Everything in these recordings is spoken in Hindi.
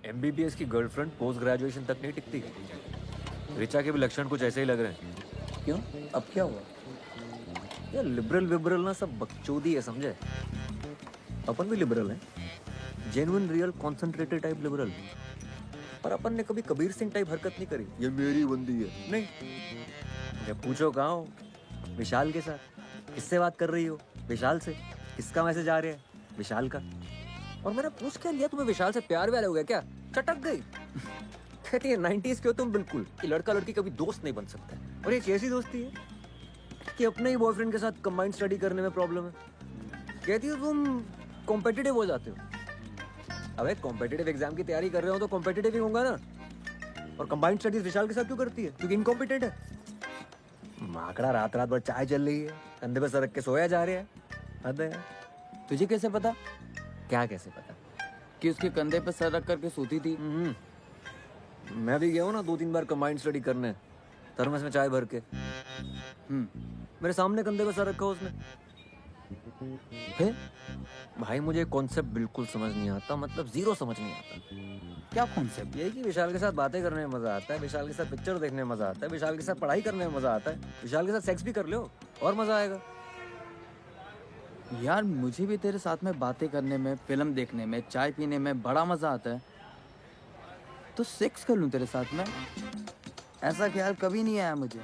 एमबीबीएस की गर्लफ्रेंड पोस्ट ग्रेजुएशन तक नहीं टिकती। ऋचा के भी लक्षण कुछ ऐसे ही लग रहे हैं। क्यों? अब क्या हुआ? ये लिबरल विबरल ना सब बकचोदी है, समझे? अपन भी लिबरल हैं, genuine real concentrated type liberal. पर अपन ने कभी कबीर सिंह टाइप हरकत नहीं करी, ये मेरी बंदी है, नहीं। जब पूछो कहाँ हो, विशाल के साथ। किससे बात कर रही हो? विशाल से। किसका मैसेज आ रहा है? विशाल का। और मैंने पूछ क्या लिया, तुम्हें विशाल से प्यार व्यार हो गया क्या? चटक गई। कहती है 90s के हो तुम बिल्कुल, कि लड़का लड़की कभी दोस्त नहीं बन सकता। और ये कैसी दोस्ती है कि अपने ही बॉयफ्रेंड के साथ कंबाइंड स्टडी करने में प्रॉब्लम है। कहती है तुम कॉम्पिटिटिव हो जाते हो। अबे कॉम्पिटिटिव एग्जाम की तैयारी कर रहे हो तो कॉम्पिटिटिव ही होगा ना। और कंबाइंड स्टडीज विशाल के साथ क्यों करती है? क्योंकि इनकॉम्पिटेंट है। माकड़ा रात रात भर चाय चल रही है, कंधे पे सर रख के सोया जा रहा है। हद है। तुझे कैसे पता क्या कैसे पता? कि उसके कंधे पे सर रख करके सोती थी? मैं भी गया हूँ ना 2-3 बार कंबाइंड स्टडी करने, थर्मस में चाय भर के। मेरे सामने कंधे पे सर रखा उसने। फिर भाई मुझे कॉन्सेप्ट बिल्कुल समझ नहीं आता, मतलब जीरो समझ नहीं आता। क्या कॉन्सेप्ट? यही कि विशाल के साथ बातें करने में मजा आता है, विशाल के साथ पिक्चर देखने में मजा आता है, विशाल के साथ पढ़ाई करने में मजा आता है, विशाल के साथ सेक्स भी कर लो और मजा आएगा। यार मुझे भी तेरे साथ में बातें करने में, फिल्म देखने में, चाय पीने में बड़ा मजा आता है। तो सेक्स कर लूं तेरे साथ में? ऐसा ख्याल कभी नहीं आया मुझे।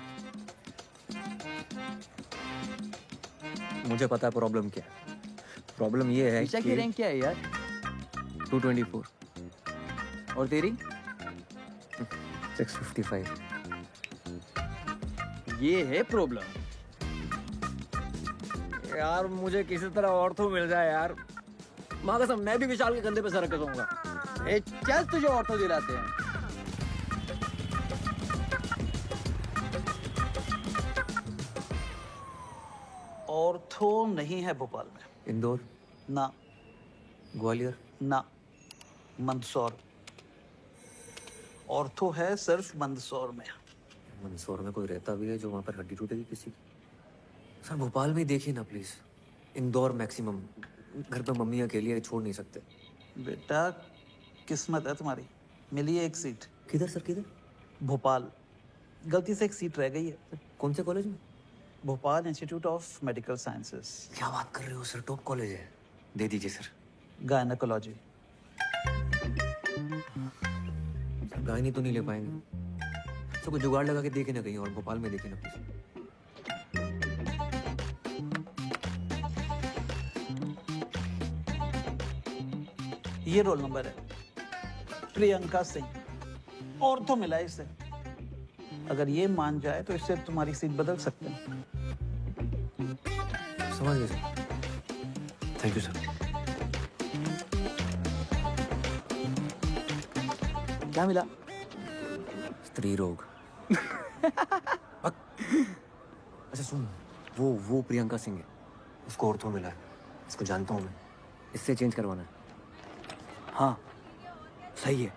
मुझे पता है प्रॉब्लम क्या है। प्रॉब्लम ये है ईशा की कि रैंक क्या है यार? 224 और तेरी? 655। ये है प्रॉब्लम। यार मुझे किसी तरह ऑर्थो मिल जाए यार। माँ कसम मैं भी विशाल के कंधे पे सर रख के सोऊंगा। ए चल तुझे ऑर्थो दिलाते हैं। ऑर्थो नहीं है भोपाल में। इंदौर, ना ग्वालियर, ना, मंदसौर। ऑर्थो है सिर्फ मंदसौर में। मंदसौर में कोई रहता भी है जो वहाँ पर हड्डी टूटेगी किसी की? सर भोपाल में ही देखिए ना प्लीज। इंदौर मैक्सिमम। घर पे मम्मी अकेली है, छोड़ नहीं सकते। बेटा किस्मत है तुम्हारी, मिली है एक सीट। किधर सर, किधर? भोपाल। गलती से एक सीट रह गई है। कौन से कॉलेज में? Bhopal institute of medical sciences, क्या बात कर रहे हो सर, टॉप कॉलेज है। दे दीजिए सर। गायनेकोलॉजी। गायनी तो नहीं ले पाएंगे, तो कोई जुगाड़ लगा के देखे ना कहीं और, भोपाल में देखे ना प्लीज। ये रोल नंबर है, प्रियंका सिंह। ऑर्थो मिला है इसे। अगर ये मान जाए तो इससे तुम्हारी सीट बदल सकते हैं। समझ गए सर, थैंक यू सर। क्या मिला? स्त्री रोग। अच्छा सुन, वो प्रियंका सिंह है, उसको ऑर्थो मिला है। इसको जानता हूँ मैं, इससे चेंज करवाना है। हाँ सही है।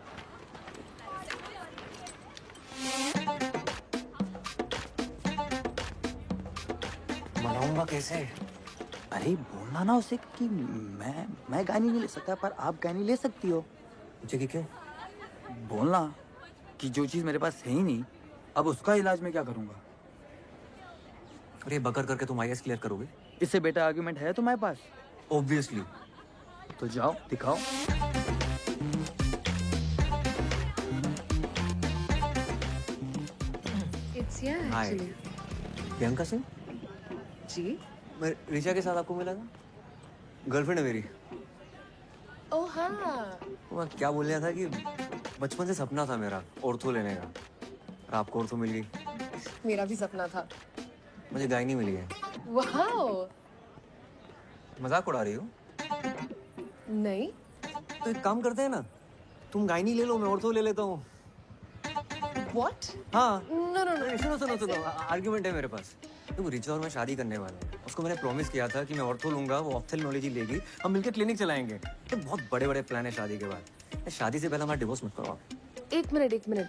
मनाऊंगा कैसे? अरे बोलना ना उसे कि मैं गानी नहीं ले सकता पर आप गानी ले सकती हो। मुझे कि क्यों? बोलना कि जो चीज मेरे पास है ही नहीं, अब उसका इलाज मैं क्या करूंगा। अरे बकर करके तुम आईएएस क्लियर करोगे? इससे बेटा आर्गुमेंट है तुम्हारे पास? ऑब्वियसली। तो जाओ दिखाओ। It's here hi, actually. Priyanka Singh. जी? मैं ऋचा के साथ आपको मिला था, गर्लफ्रेंड है मेरी। ओह हाँ। मैं क्या बोल रहा था कि बचपन से सपना था मेरा ऑर्थो लेने का, और आपको ऑर्थो मिल गई। मेरा भी सपना था। मुझे गायनी मिली है। वाओ। मजाक उड़ा रही हो? नहीं। तो एक काम करते हैं ना, तुम गायनी ले लो, मैं ऑर्थो ले लेता हूँ। What? हाँ। No no no. सुनो, आर्ग्यूमेंट है मेरे पास। देखो रिचा और मैं शादी करने वाला हूँ, उसको मैंने प्रॉमिस किया था कि मैं ऑर्थो लूंगा, वो ऑप्थेल्मोलॉजी लेगी, हम मिलकर क्लिनिक चलाएंगे। ये बहुत बड़े बड़े प्लान है शादी के बाद। शादी से पहले हमारा डिवोर्स मत करो आप। एक मिनट।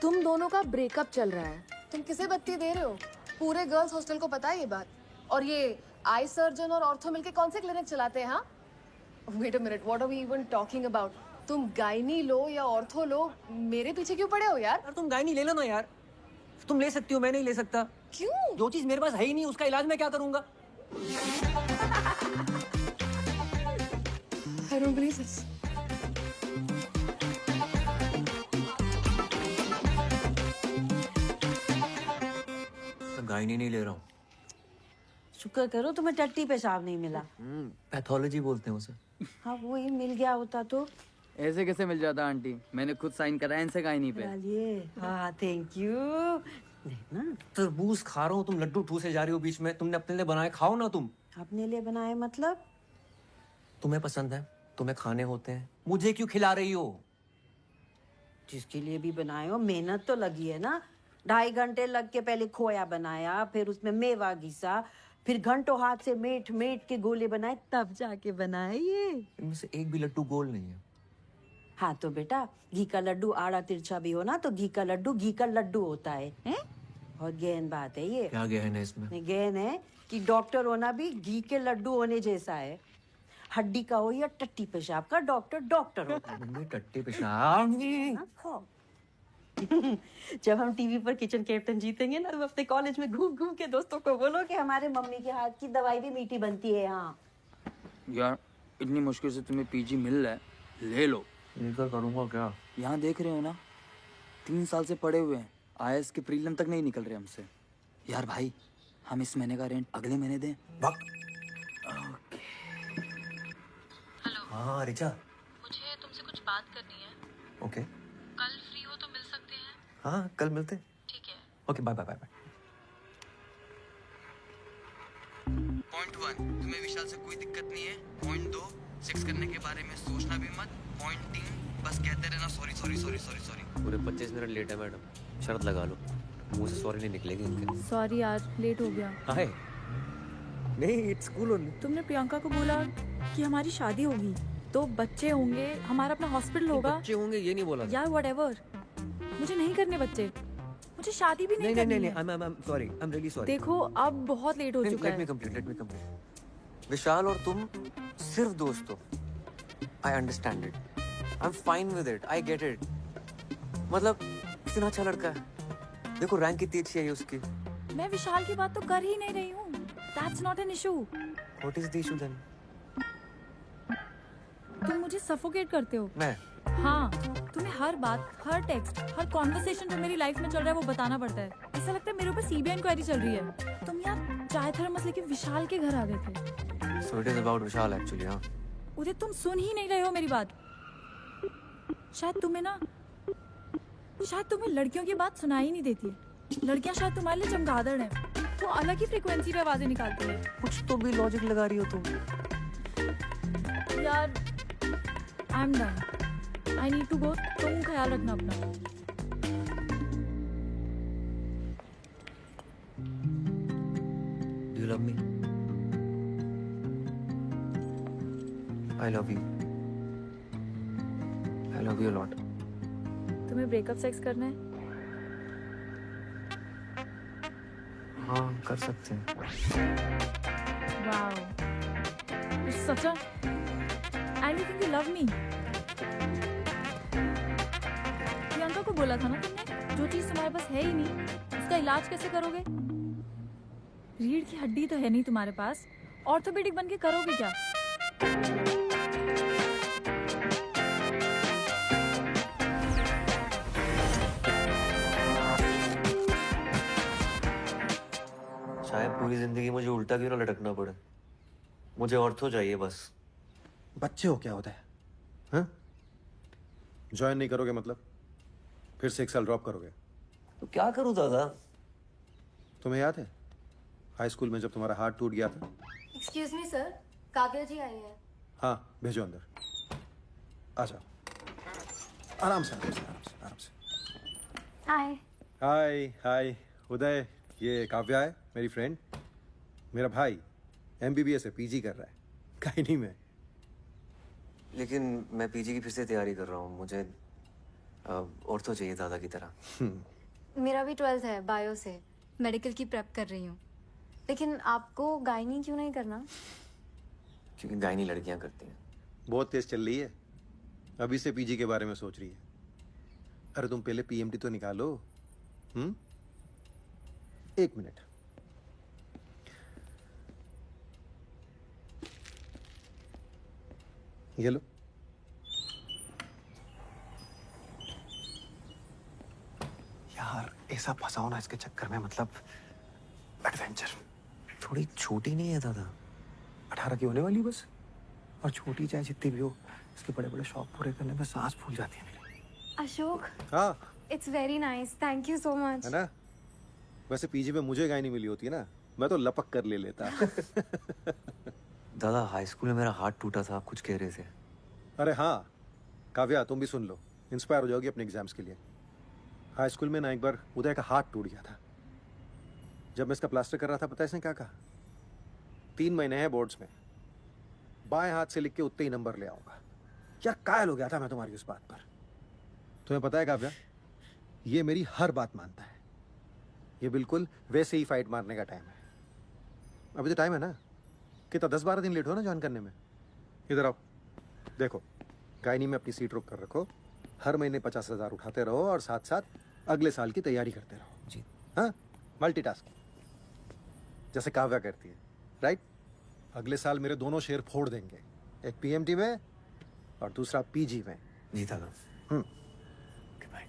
तुम दोनों का ब्रेकअप चल रहा है, तुम किसे बत्ती दे रहे हो? पूरे गर्ल्स हॉस्टल को पता है ये बात। और ये आई सर्जन और ऑर्थो मिलके कौन से क्लिनिक चलाते हैं? हाँ, wait a minute, what are we even talking about? तुम गायनी लो या ऑर्थो लो, मेरे पीछे क्यों पड़े हो यार? यार तुम गाय नहीं ले लो ना यार, तुम ले सकती हो, मैं नहीं ले सकता। क्यों? जो चीज मेरे पास है ही नहीं उसका इलाज मैं क्या करूंगा? I don't believe this. मैं गाय नहीं ले रहा हूँ। शुक्र करो तुम्हें टट्टी पेशाब नहीं मिला। पैथोलॉजी बोलते हैं उसे। हाँ वो ही मिल गया होता तो। ऐसे कैसे मिल जाता आंटी, मैंने खुद साइन कराया इनसे गायनी पे। डालिए। हाँ थैंक यू। देखना तरबूज खा रहा हूँ, तुम लड्डू ठूसे जा रही हो बीच में। तुमने अपने लिए बनाए, खाओ ना तुम। अपने लिए बनाए मतलब? तुम्हें पसंद है, तुम्हें खाने होते हैं, मुझे क्यों खिला रही हो? जिसके लिए भी बनाए हो, मेहनत तो लगी है ना। 2.5 घंटे लग के पहले खोया बनाया, फिर उसमें मेवा घिसा, फिर घंटों हाथ से मेट मेट के गोले बनाए, तब जाके बनाए ये। इनमें से एक भी लड्डू गोल नहीं है। हाँ तो बेटा, घी का लड्डू आड़ा तिरछा भी हो ना तो घी का लड्डू होता है, हैं? बहुत गहन बात है ये। क्या गहन है इसमें? नहीं, गहन है कि डॉक्टर होना भी घी के लड्डू होने जैसा है। हड्डी का हो या टट्टी पेशाब का, डॉक्टर होता है। मम्मी टट्टी पेशाब। हाँ, खाओ। जब हम टीवी पर किचन कैप्टन जीतेंगे ना, तो अपने कॉलेज में घूम घूम के दोस्तों को बोलो कि हमारे मम्मी के हाथ की दवाई भी मीठी बनती है। हाँ यार इतनी मुश्किल से तुम्हें पीजी मिल रहा है, ले लो। लेकर करूंगा क्या? यहाँ देख रहे हो ना, 3 साल से पड़े हुए हैं, आईएएस के प्रीलिम तक नहीं निकल रहे हमसे। यार भाई, हम इस महीने का रेंट अगले महीने दें। हाँ रिचा, मुझे तुमसे कुछ बात करनी है। ओके। कल फ्री हो तो मिल सकते हैं? हाँ कल मिलते हैं। ठीक है। Okay bye bye bye bye. Point 1, तुम्हें विशाल से कोई दिक्कत नहीं है। पॉइंट 2, सेक्स करने के बारे में सोचना भी मत। पॉइंट 3, बस कहते रहना sorry sorry sorry sorry sorry. पूरे 25 मिनट लेट है मैडम, शर्त लगा लो, मुंह से सॉरी नहीं निकलेगी इनके। सॉरी यार, लेट हो गया। हाय नहीं, इट्स कूल ओनली। तुमने प्रियंका को बोला कि हमारी शादी होगी तो बच्चे होंगे, हमारा अपना हॉस्पिटल होगा। बच्चे होंगे ये नहीं बोला था। यार व्हाटएवर, मुझे नहीं करने बच्चे, मुझे शादी भी नहीं नहीं करनी नहीं है। नहीं, I'm sorry, I'm really sorry। देखो अब बहुत लेट हो चुका Let me है। complete। विशाल और तुम सिर्फ दोस्त हो। I understand it, I'm fine with it, I get it। मतलब इतना अच्छा लड़का है, देखो रैंक कितनी अच्छी है उसकी। मैं विशाल की बात तो कर ही नहीं रही हूँ। That's not an issue। What is the issue then? तुम मुझे सफोकेट करते हो। मैं? हाँ, तुम्हें हर बात, हर टेक्स्ट, हर कॉन्वर्सेशन जो मेरी लाइफ में चल रहा है वो बताना पड़ता है। ऐसा लगता है मेरे ऊपर सीबीआई इंक्वायरी चल रही है। तुम यार चाय थर्मस लेके विशाल के घर आ गए थे। So it is about Vishal actually, हाँ। उदय तुम सुन ही नहीं रहे हो मेरी बात। शायद तुम्हें लड़कियों की बात सुनाई नहीं देती है। लड़कियां शायद तुम्हारे लिए चमगादड़ हैं, वो अलग ही फ्रीक्वेंसी पे आवाजें निकालती है। कुछ तो भी लॉजिक लगा रही हो तुम। यार I am done, I need to go. तुम ख्याल रखना अपना। Do you love me? I love you. I love you a lot. तुम्हें ब्रेकअप सेक्स करना है? हाँ कर सकते हैं। Wow, it's such a and you think you love me. Priyanka को बोला था ना तुमने, जो चीज तुम्हारे पास है ही नहीं उसका इलाज कैसे करोगे? रीढ़ की हड्डी तो है नहीं तुम्हारे पास, ऑर्थोपेडिक बन के करोगे क्या? शायद पूरी जिंदगी मुझे उल्टा क्यों ना लटकना पड़े, मुझे ऑर्थो चाहिए बस। बच्चे हो क्या होता है? हाँ? ज्वाइन नहीं करोगे मतलब? फिर से 1 साल ड्रॉप करोगे? तो क्या करूं दादा? तुम्हें याद है हाई स्कूल में जब तुम्हारा हाथ टूट गया था? एक्सक्यूज मी सर, काव्या जी आई है। हाँ भेजो अंदर। आ जाओ, आराम से आराम से आराम से आराम से। हाय। हाय हाय उदय, ये काव्या है मेरी फ्रेंड। मेरा भाई MBBS है, PG कर रहा है गायनी में। लेकिन मैं पीजी की फिर से तैयारी कर रहा हूँ, मुझे ऑर्थो चाहिए दादा की तरह। मेरा भी 12th है, बायो से मेडिकल की प्रेप कर रही हूँ। लेकिन आपको गायनी क्यों नहीं करना? क्योंकि गायनी लड़कियां करती हैं। बहुत तेज चल रही है, अभी से पीजी के बारे में सोच रही है। अरे तुम पहले पीएमटी तो निकालो। एक मिनट। ये लो। यार ऐसा फंसाओ ना इसके चक्कर में, मतलब एडवेंचर। थोड़ी छोटी नहीं है दादा, 18 की होने वाली बस। और छोटी चाहे जितनी भी हो, इसके बड़े बड़े शौक पूरे करने में सांस फूल जाती है मेरी। अशोक, हाँ it's very nice, thank you so much. है ना। वैसे पीजी में मुझे गाय नहीं मिली होती ना, मैं तो लपक कर ले लेता। दादा हाई स्कूल में मेरा हाथ टूटा था, आप कुछ कह रहे थे। अरे हाँ काव्या, तुम भी सुन लो, इंस्पायर हो जाओगी अपने एग्जाम्स के लिए। हाई स्कूल में ना एक बार उदय का हाथ टूट गया था। जब मैं इसका प्लास्टर कर रहा था, पता है इसने क्या कहा? 3 महीने हैं बोर्ड्स में, बाएं हाथ से लिख के उतने ही नंबर ले आऊंगा। क्या कायल हो गया था मैं तुम्हारी उस बात पर। तुम्हें पता है काव्या, ये मेरी हर बात मानता है। ये बिल्कुल वैसे ही फाइट मारने का टाइम है। अभी तो टाइम है ना, कितना 10-12 दिन लेट हो ना ज्वाइन करने में। इधर आओ, देखो गायनी में अपनी सीट रोक कर रखो, हर महीने 50,000 उठाते रहो और साथ साथ अगले साल की तैयारी करते रहो। जी हाँ, मल्टीटास्किंग जैसे काव्या करती है, राइट। अगले साल मेरे दोनों शेयर फोड़ देंगे, एक पीएमटी में और दूसरा पीजी में। जी दादा। Okay bye.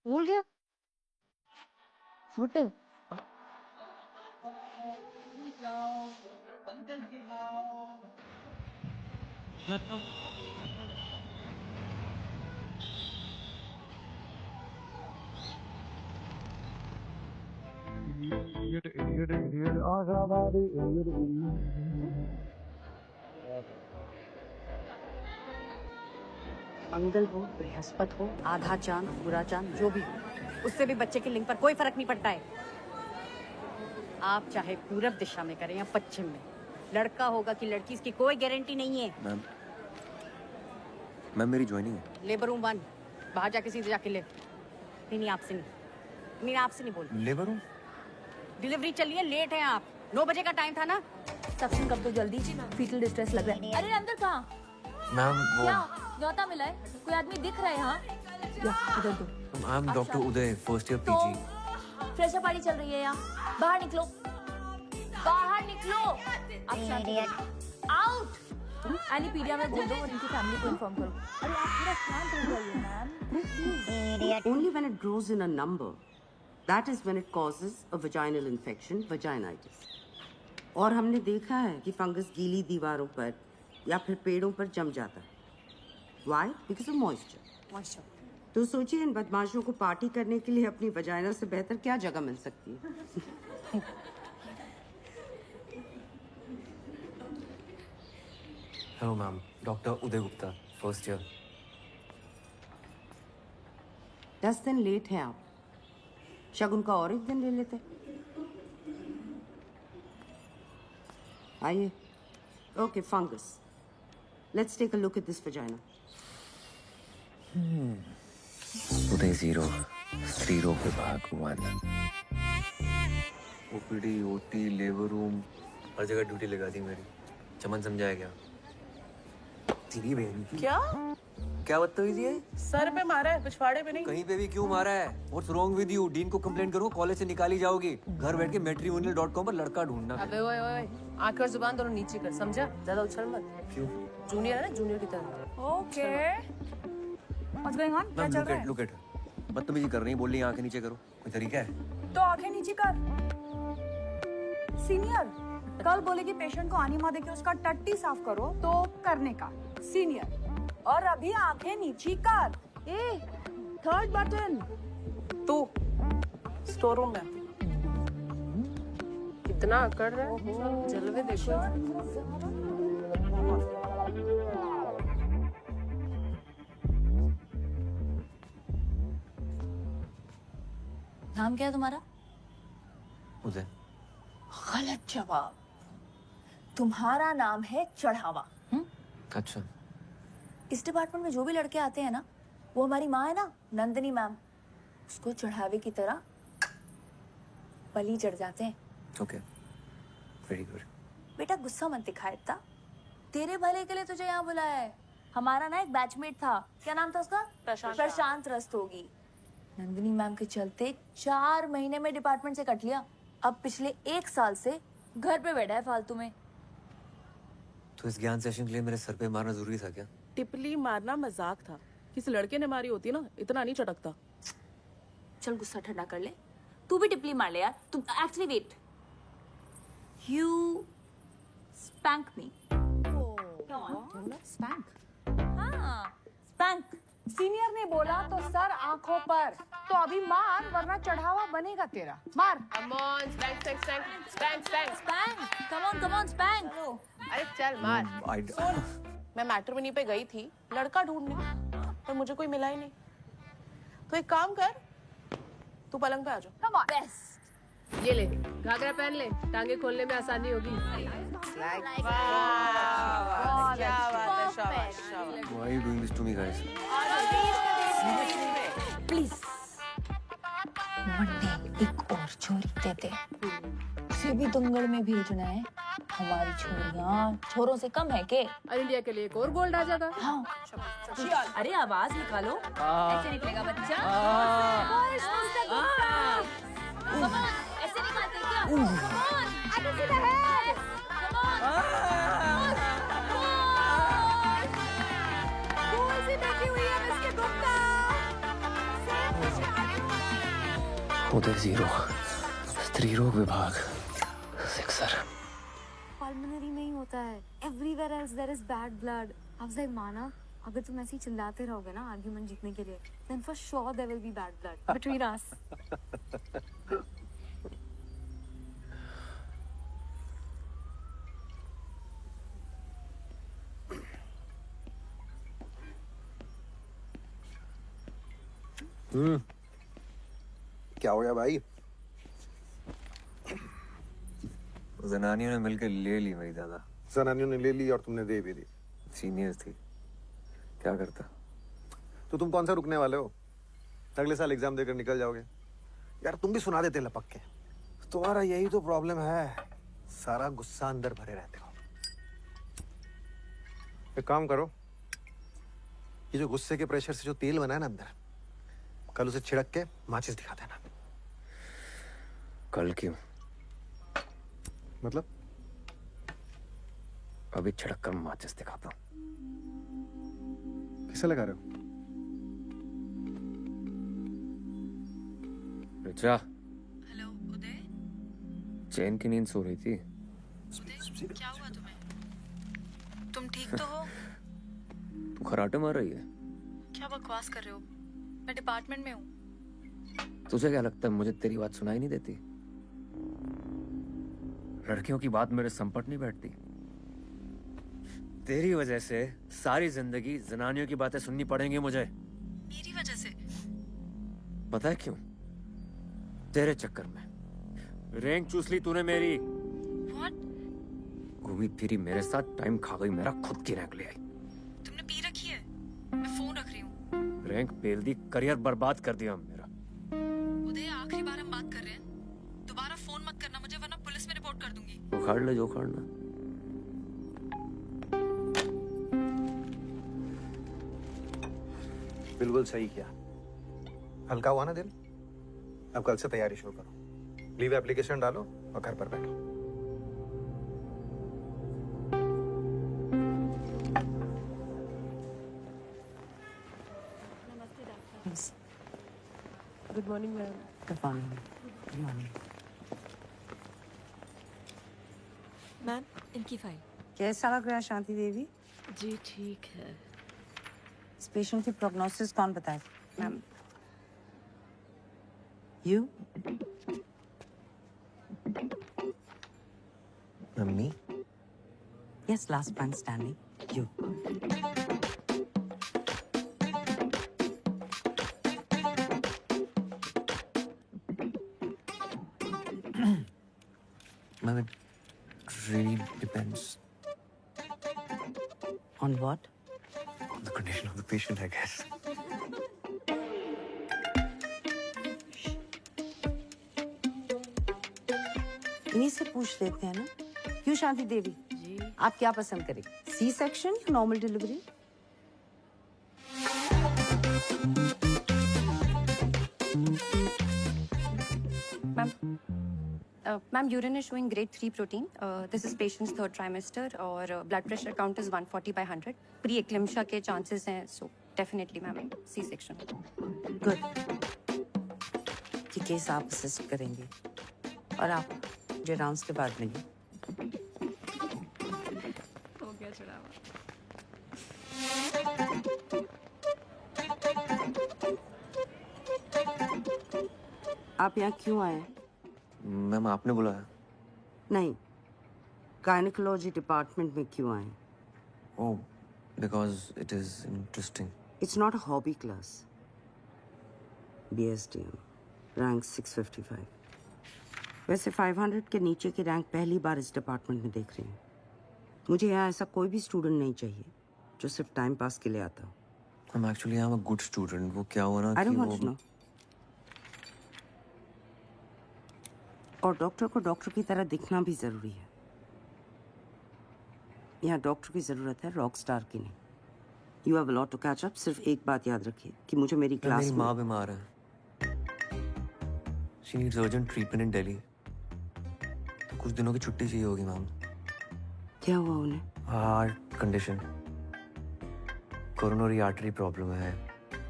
भूल गया होटल। मंगल हो, बृहस्पति हो, आधा चांद, पूरा चांद, जो भी हो, उससे भी बच्चे की लिंग पर कोई फर्क नहीं पड़ता है। आप चाहे पूरब दिशा में करें या पश्चिम में, लड़का होगा कि लड़की, इसकी कोई गारंटी नहीं है। मैम मेरी ज्वाइनिंग है। लेबर रूम 1, बाहर जाके सीधे जाके ले। नहीं आपसे नहीं, नहीं आपसे नहीं बोल। Labour room? डिलीवरी चलिए, लेट है आप। 9 बजे का टाइम था ना। सक्शन कब तो जल्दी, फीटल डिस्ट्रेस लग रहा है। अरे अंदर कहाँ? मैम वो क्या न्योता मिला है? कोई आदमी दिख रहा है यहाँ? इधर दो। आई am doctor Uday, first year तो पीजी। फ्रेशर पार्टी चल रही है यहाँ, बाहर निकलो, बाहर निकलो। आउट। एनीपीडिया में बोल दो और इनकी फैमिली को इन्फॉर्म करो। अरे आप थोड़ा शांत हो जाइए ma'am. Only when it grows in a number, that is when it causes a vaginal infection, vaginitis. और हमने देखा है कि फंगस गीली दीवारों पर या फिर पेड़ों पर जम जाता है। Why? Because of moisture. Moisture. तो सोचिए इन बदमाशों को पार्टी करने के लिए अपनी वजाइना से बेहतर क्या जगह मिल सकती है। हेलो मैम, डॉक्टर उदय गुप्ता, फर्स्ट ईयर। 10 दिन लेट हैं आप, शगुन का और एक दिन ले लेते। आइए। Okay, fungus. Let's take a look at this vagina. Uday 0, स्त्री रोग विभाग 1। ओपीडी, ओटी, लेबर रूम, हर जगह ड्यूटी लगा दी मेरी। चमन समझाया क्या? तेरी बहन की क्या बदतमीजी है? सर पे मारा है, पिछवाड़े पे नहीं। कहीं पे भी क्यों मारा है? What's wrong with you? Dean को कंप्लेंट करो, कॉलेज से निकाली जाओगी। घर बैठ के matrimonial.com पर लड़का ढूंढना। अबे ओए ओए, आंखें और जुबान दोनों नीचे कर, समझा? ज्यादा उछल मत। क्यों? जूनियर है ना, जूनियर की तरह। ओके। What's going on? क्या चल रहा है? look at her. बदतमीजी कर रही है, बोल रही है आंखें नीचे करो। कोई तरीका है? तो आंखें नीचे कर। सीनियर, कल बोले कि पेशेंट को आनी माँ देके उसका टट्टी साफ करो, तो करने का। सीनियर, और अभी आंखें नीचे कर। ए, थर्ड बटन। तू स्टोर रूम में कितना अकड़ रहा है, जलवे देखो। नाम क्या है तुम्हारा? उदय। गलत जवाब। तुम्हारा नाम है चढ़ावा। अच्छा। इस डिपार्टमेंट में जो भी लड़के आते हैं ना, वो हमारी माँ है ना, नंदिनी मैम, उसको चढ़ावे की तरह बलि चढ़ जाते हैं। Okay, very good. बेटा गुस्सा मत दिखा इतना, तेरे भले के लिए तुझे यहाँ बुलाया है। हमारा ना एक बैचमेट था, क्या नाम था उसका? प्रशांत रस्तोगी। नंदिनी मैम के चलते 4 महीने में डिपार्टमेंट से कट लिया। अब पिछले 1 साल से घर पे बैठा है फालतू में। तो इस ज्ञान सेशन के लिए मेरे सर पे मारना जरूरी था क्या? टिपली मारना मजाक था। किसी लड़के ने मारी होती ना, इतना नहीं चटकता। चल गुस्सा ठंडा कर ले, तू भी टिपली मार ले यार। तू actually wait, you spank me. Spank? हाँ, स्पैंक। सीनियर ने बोला तो सर आंखों पर, तो अभी मार वरना चढ़ावा बनेगा तेरा। मार। Come on, spank, spank, spank, spank, spank. Spank, come on, spank. अरे चल मार। सुन, मैं मैट्रिमोनी पे गई थी लड़का ढूंढने, पर मुझे कोई मिला ही नहीं। तो एक काम कर, तू पलंग पे आ जा। Come on, best. ये ले, घाघरा पहन ले, टांगे खोलने में आसानी होगी। Why are you doing this to me, guys? Please Monday एक और छोरी दे दे, उसे भी दंगल में भेजना है। हमारी छोरियां छोरों से कम है के? और इंडिया के लिए एक और गोल्ड आ जाएगा। हाँ। अरे आवाज निकालो, ऐसे निकलेगा बच्चा। ऐसे निकालते क्या? आगे सीधा है। कौन सी बैठी हुई है मिस्टर गुप्ता? उदय 0, स्त्री रोग विभाग, सिक्सर। पल्मोनरी में ही होता है, everywhere else there is bad blood. अफजाई माना, अगर तुम ऐसे ही चिल्लाते रहोगे ना आर्गुमेंट जीतने के लिए, then for sure there will be bad blood between us. क्या हो गया भाई? जनानियों ने मिलकर ले ली मेरी दादा। जनानियों ने ले ली और तुमने दे भी दी। सीनियर्स थी, क्या करता। तो तुम कौन सा रुकने वाले हो? अगले साल एग्जाम देकर निकल जाओगे। यार तुम भी सुना देते लपक के। तुम्हारा यही तो प्रॉब्लम है, सारा गुस्सा अंदर भरे रहते हो। एक काम करो, ये जो गुस्से के प्रेशर से जो तेल बना है ना अंदर, कल उसे छिड़क के माचिस दिखा देना। कल क्यों? मतलब? अभी छिड़क कर माचिस दिखाता हूँ। किसे लगा रहे हो? रिचा। हेलो उदय। चैन की नींद सो रही थी। उदय, क्या हुआ तुम्हें? तुम ठीक तो हो? तू खराटे मार रही है? क्या बकवास कर रहे हो? मैं डिपार्टमेंट में हूँ। तुझे क्या लगता है मुझे तेरी बात सुनाई नहीं देती? लड़कियों की बात मेरे संपट नहीं बैठती। तेरी वजह से सारी जिंदगी जनानियों की बातें सुननी पड़ेंगी मुझे। मेरी वजह से? पता है क्यों? तेरे चक्कर में रैंक चूस ली तूने मेरी। What? घूमी फिरी मेरे साथ टाइम खा गई मेरा, खुद की रैंक ले आई। तुमने पी रखी है? मैं फोन रख रही हूँ। रैंक पेल दी, करियर बर्बाद कर दिया मेरा। उदय, आखिरी बार हम बात कर रहे हैं, दोबारा फोन मत करना मुझे, वरना पुलिस में रिपोर्ट कर दूंगी। उखाड़ ले जो उखाड़ना। बिल्कुल सही किया। हल्का हुआ ना दिल? अब कल से तैयारी शुरू करो। लीव एप्लीकेशन डालो और घर पर बैठो। Good morning ma'am. Good morning. Ma'am, इनकी फाइल। कैसा लग रहा है शांति देवी? जी ठीक है। इस पेशेंट की प्रोग्नोसिस कौन बताए? Ma'am. You? Mummy? Yes, last man standing. You. Ma'am, it really depends. On what? The condition of the patient, I guess. इन्हीं से पूछ लेते हैं ना। क्यों शांति देवी जी, आप क्या पसंद करेंगे, सी सेक्शन या normal delivery? Ma'am urine is showing grade 3 protein. This is patients third trimester और blood pressure count is 140/100. Pre eclampsia के चांसेस हैं, so definitely ma'am C section. Good. ये केस आप असिस्ट करेंगे और आप मुझे राउंड्स के बाद मिलिए। हो गया चढ़ावा। आप यहाँ क्यों आए? मैम आपने बुलाया? नहीं, गायनेकोलॉजी डिपार्टमेंट में क्यों आए? Oh, because it is interesting. It's not a hobby class. BSDM, rank 655. वैसे 500 के नीचे की रैंक पहली बार इस डिपार्टमेंट में देख रही हूँ। मुझे यहाँ ऐसा कोई भी स्टूडेंट नहीं चाहिए जो सिर्फ टाइम पास के लिए आता हो। I'm actually I'm a good student. वो क्या हुआ ना I कि don't वो want to know. और डॉक्टर को डॉक्टर की तरह दिखना भी जरूरी है। यहाँ डॉक्टर की जरूरत है, रॉक स्टार की नहीं। You have a lot to catch up. सिर्फ एक बात याद रखिए कि मुझे मेरी क्लास मेरी में माँ बीमार है। She needs urgent treatment in Delhi. तो कुछ दिनों की छुट्टी चाहिए होगी मैम। क्या हुआ उन्हें? Heart condition, coronary artery problem है,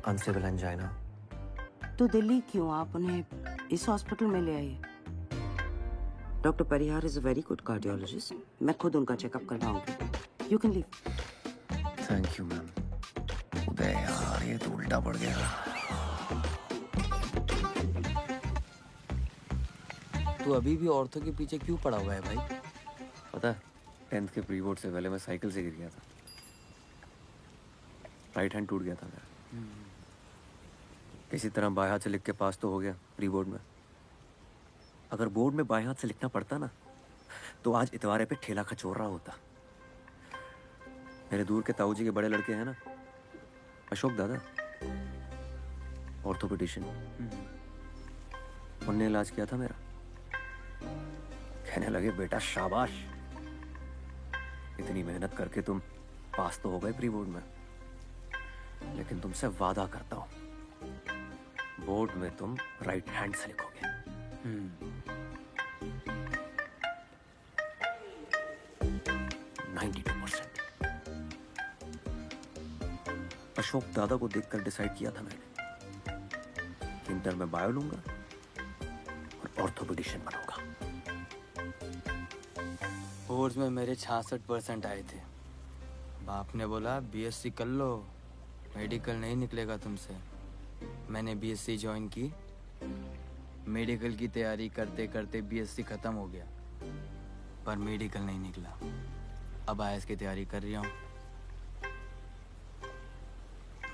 अनस्टेबल एंजाइना। तो दिल्ली क्यों? आप उन्हें इस हॉस्पिटल में ले आइए। Doctor Parihar is a very good cardiologist. मैं खुद उनका चेकअप करवाऊंगी। You can leave. Thank you ma'am. Uday यार ये तो उल्टा पड़ गया। तू अभी भी औरतों के पीछे क्यों पड़ा हुआ है भाई? पता है 10th के प्री बोर्ड से पहले मैं साइकिल से गिर गया था। राइट हैंड टूट गया था मेरा। किसी तरह बाएं हाथ से लिख के पास तो हो गया प्री बोर्ड में। अगर बोर्ड में बाएं हाथ से लिखना पड़ता ना तो आज इतवारे पे ठेला खचोर रहा होता। मेरे दूर के ताऊ जी के बड़े लड़के हैं ना, अशोक दादा, ऑर्थोपेडिशियन, उनने इलाज किया था मेरा। कहने लगे बेटा शाबाश, इतनी मेहनत करके तुम पास तो हो गए प्री बोर्ड में, लेकिन तुमसे वादा करता हूं बोर्ड में तुम राइट हैंड से लिखोगे। 92%। अशोक दादा को देखकर डिसाइड किया था मैंने कि इंटर में बायो लूंगा और ऑर्थोपेडिशियन बनूंगा। बोर्ड्स में मेरे 66% आए थे। बाप ने बोला बीएससी कर लो, मेडिकल नहीं निकलेगा तुमसे। मैंने बीएससी ज्वाइन की। मेडिकल की तैयारी करते करते बीएससी खत्म हो गया, पर मेडिकल नहीं निकला। अब आईएएस की तैयारी कर रही हूँ।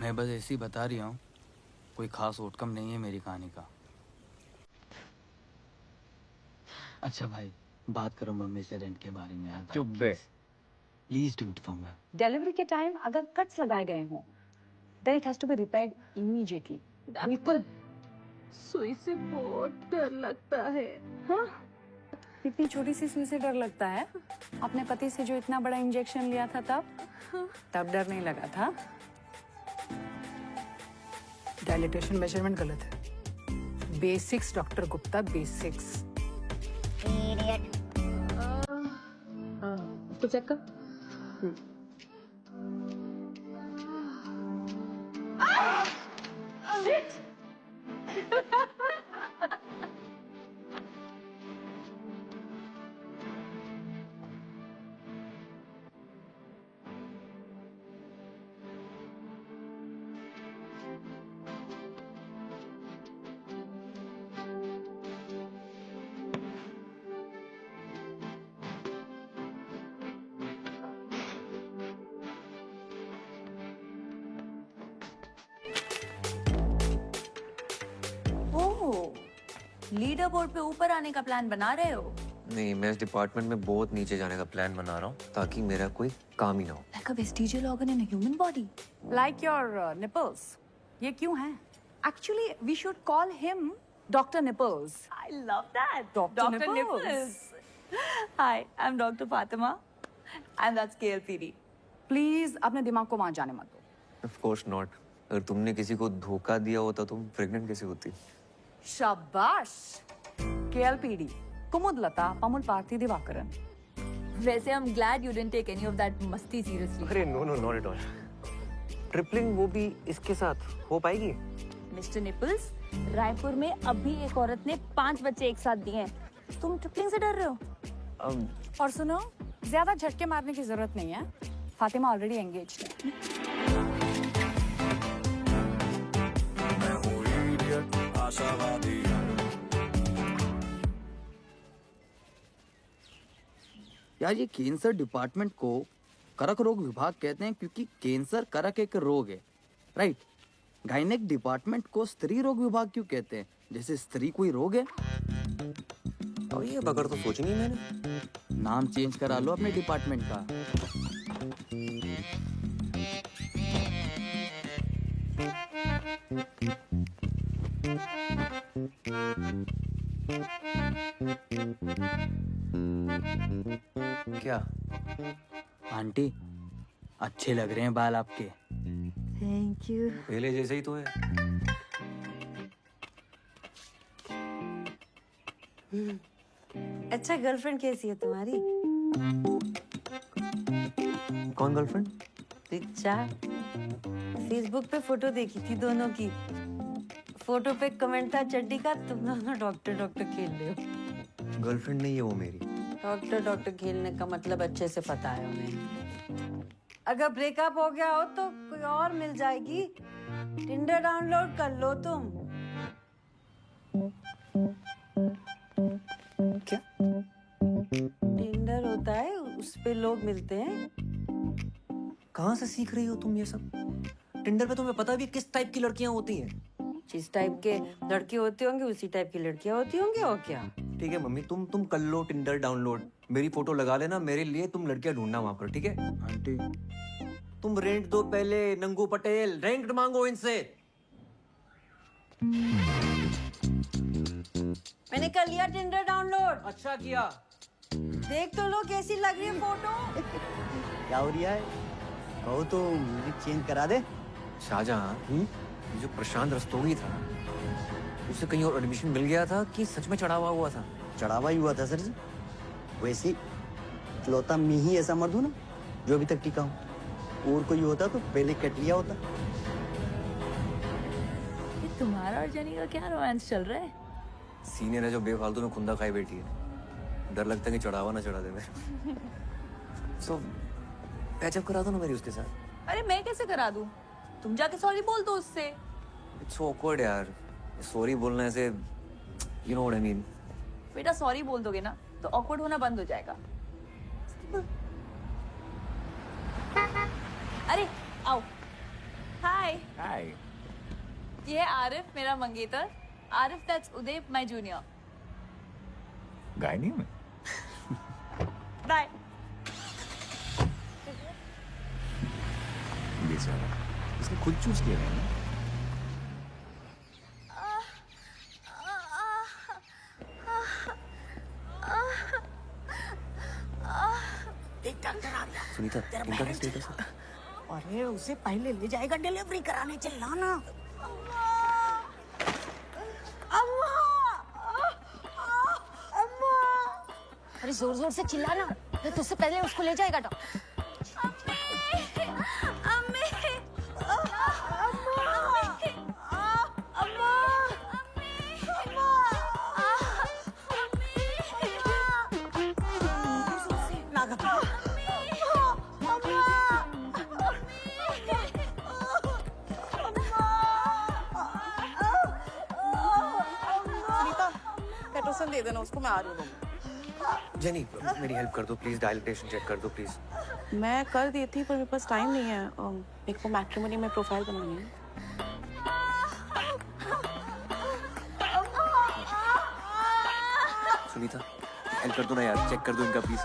मैं बस ऐसे ही बता रही हूँ, कोई खास आउटकम नहीं है मेरी कहानी का। अच्छा भाई, बात करो मम्मी से रेंट के बारे में यार। चुप बे। Please do it for me. Delivery के टाइम अगर कट्स लगाए गए हों, then it has to be repaired immediately. बिल्कुल। सुई से बहुत डर लगता है। हाँ? इतनी छोटी सी सुई से डर लगता है? अपने पति से जो इतना बड़ा इंजेक्शन लिया था तब डर नहीं लगा था? डायलिटेशन मेजरमेंट गलत है। Basics doctor Gupta, basics. तो चेक कर। लीडर बोर्ड पे ऊपर आने का प्लान बना रहे हो? नहीं, मैं इस डिपार्टमेंट में बहुत नीचे जाने का प्लान बना रहा हूँ ताकि मेरा कोई काम ही ना हो। Like a vestigial organ in a human body. Like your nipples. ये क्यों हैं? Actually, we should call him Dr. Nipples. I love that. Dr. Nipples. Hi, I'm Dr. Fatima. And that's KLPD. Please, अपने दिमाग को वहाँ जाने मत दो. Of course not. अगर तुमने किसी को धोखा दिया होता तुम प्रेग्नेंट कैसे होती? शाबाश. KLPD. कुमुदलता पमुल पार्थी दिवाकरन. वैसे I'm glad you didn't take any of that मस्ती seriously. अरे no no not at all. Tripling वो भी इसके साथ हो पाएगी? मिस्टर निपल्स, रायपुर में अभी एक औरत ने 5 बच्चे एक साथ दिए हैं. तुम ट्रिपलिंग से डर रहे हो? और सुनो, ज्यादा झटके मारने की जरूरत नहीं है. फातिमा ऑलरेडी एंगेज्ड है. यार ये कैंसर डिपार्टमेंट को करक रोग विभाग कहते हैं क्योंकि कैंसर करक एक रोग है, राइट? गायनेक डिपार्टमेंट को स्त्री रोग विभाग क्यों कहते हैं? जैसे स्त्री कोई रोग है? और ये बगर तो सोची नहीं मैंने. नाम चेंज करा लो अपने डिपार्टमेंट का. क्या? आंटी, अच्छे लग रहे हैं बाल आपके. Thank you. पहले जैसे ही तो है. अच्छा, गर्लफ्रेंड कैसी है तुम्हारी? कौन गर्लफ्रेंड? रिचा. फेसबुक पे फोटो देखी थी दोनों की. फोटो पे कमेंट था चड्डी का, तुम दोनों डॉक्टर डॉक्टर खेल रहे हो. गर्लफ्रेंड नहीं है वो मेरी. डॉक्टर डॉक्टर खेलने का मतलब अच्छे से पता है उन्हें. अगर ब्रेकअप हो गया हो तो कोई और मिल जाएगी. टिंडर डाउनलोड कर लो तुम. क्या? टिंडर होता है, उस पे लोग मिलते हैं. कहाँ से सीख रही हो तुम ये सब? टिंडर पे तुम्हें पता भी किस टाइप की लड़कियां होती हैं? जिस टाइप के लड़के होते होंगे उसी टाइप की लड़कियां होती होंगी. और क्या? ठीक है मम्मी, तुम कर लो टिंडर डाउनलोड. मेरी फोटो लगा लेना मेरे लिए. तुम लड़कियां ढूंढना वहां पर, ठीक है? आंटी, तुम रेंट दो पहले. नंगू पटेल, रेंट मांगो इनसे. मैंने कर लिया टिंडर डाउनलोड. अच्छा किया. देख तो लो कैसी लग रही है फोटो. क्या हो रहा है? कहो तो म्यूजिक चेंज करा दे. शाहजहां, ये जो प्रशांत रस्तोगी था, उसे कहीं और एडमिशन मिल गया था कि सच में चढ़ावा हुआ था? चढ़ावा ही हुआ था सर जी. वैसे इकलौता मैं ही ऐसा मर्द हूं ना जो अभी तक टिका हूं. और कोई होता तो पहले कट लिया होता. ये तुम्हारा और जेनी का क्या रोमांस चल रहा है? सीनियर है जो बेफालतू में खुंदा खाई बैठी है. डर लगता है कि चढ़ावा ना चढ़ा दे मैं. सो पैचअप करा दो ना मेरी उसके साथ. अरे मैं कैसे करा दूं? तुम जाके सॉरी बोल दो उससे. इट्स ऑकवर्ड यार. सॉरी बोलना ऐसे, you know what I mean. बेटा सॉरी बोल दोगे ना तो ऑकवर्ड होना बंद हो जाएगा. अरे आओ. हाय. हाय. ये है आरिफ, मेरा मंगेतर. Arif, that's Uday, my junior. Gynae में. बाय. इसने खुद चूज किया है ना. सुनीता, इनका क्या स्टेटस है? अरे उसे पहले ले जाएगा डिलीवरी कराने. चिल्लाना. अम्मा, अम्मा. अरे जोर जोर से चिल्लाना. तुझसे पहले उसको ले जाएगा डॉक्टर. पेट्रोसन दे देना उसको, मैं आ रही हूँ. जेनी, मेरी हेल्प कर दो प्लीज. डायलिटेशन चेक कर दो प्लीज. मैं कर दी थी पर मेरे पास टाइम नहीं है. मेरे को मैट्रिमोनी में प्रोफाइल बनानी है. सुनीता, हेल्प कर दो ना यार. चेक कर दो इनका प्लीज.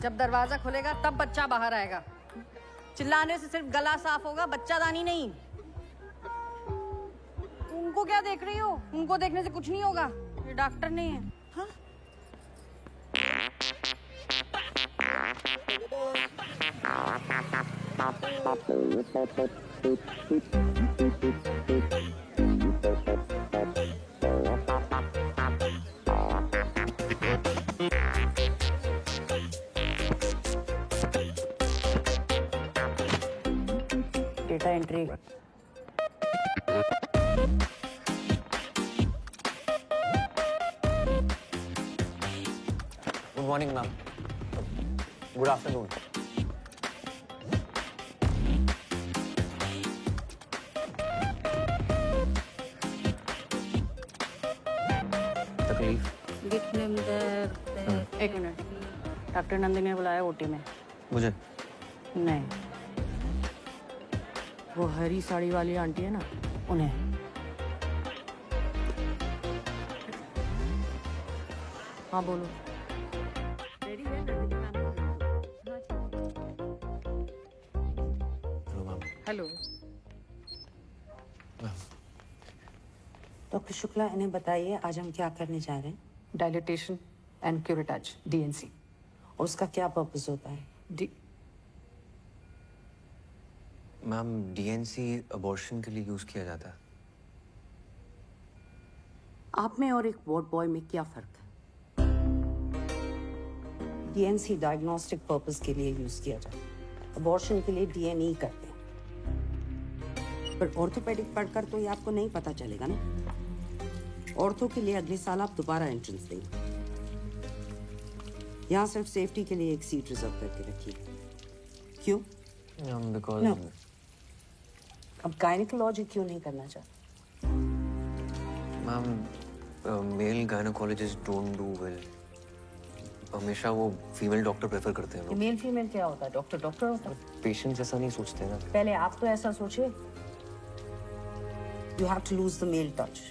जब दरवाजा खुलेगा तब बच्चा बाहर आएगा। चिल्लाने से सिर्फ गला साफ होगा, बच्चादानी नहीं। उनको क्या देख रही हो? उनको देखने से कुछ नहीं होगा, ये डॉक्टर नहीं है। हाँ? Data entry. Good morning ma'am. Good afternoon. तकलीफ? एक मिनट, डॉक्टर नंदिनी ने बुलाया ओटी में। मुझे? नहीं, वो हरी साड़ी वाली आंटी है ना, उन्हें। हाँ बोलो। हेलो डॉक्टर शुक्ला, इन्हें बताइए आज हम क्या करने जा रहे हैं। Dilatation and curettage, DNC। और उसका क्या पर्पस होता है? मैम, DNC अबॉर्शन के लिए यूज किया जाता है। आप में और एक वार्ड बॉय में क्या फर्क है? DNC डायग्नोस्टिक पर्पस के लिए यूज किया जाता है, अबॉर्शन के लिए DNE करते हैं। पर ऑर्थोपेडिक पढ़कर तो ये आपको नहीं पता चलेगा ना। ऑर्थो के लिए अगले साल आप दोबारा एंट्रेंस देंगे। यहाँ सिर्फ सेफ्टी के लिए एक सीट रिजर्व करके रखिए। क्यों? Because No. अब गायनिकोलॉजी क्यों नहीं करना चाहते? Ma'am, male gynecologist don't do well. हमेशा वो फीमेल डॉक्टर प्रेफर करते हैं। मेल फीमेल क्या होता है? डॉक्टर डॉक्टर होता है। पेशेंट्स ऐसा नहीं सोचते ना। पहले आप तो ऐसा सोचे। You have to lose the male touch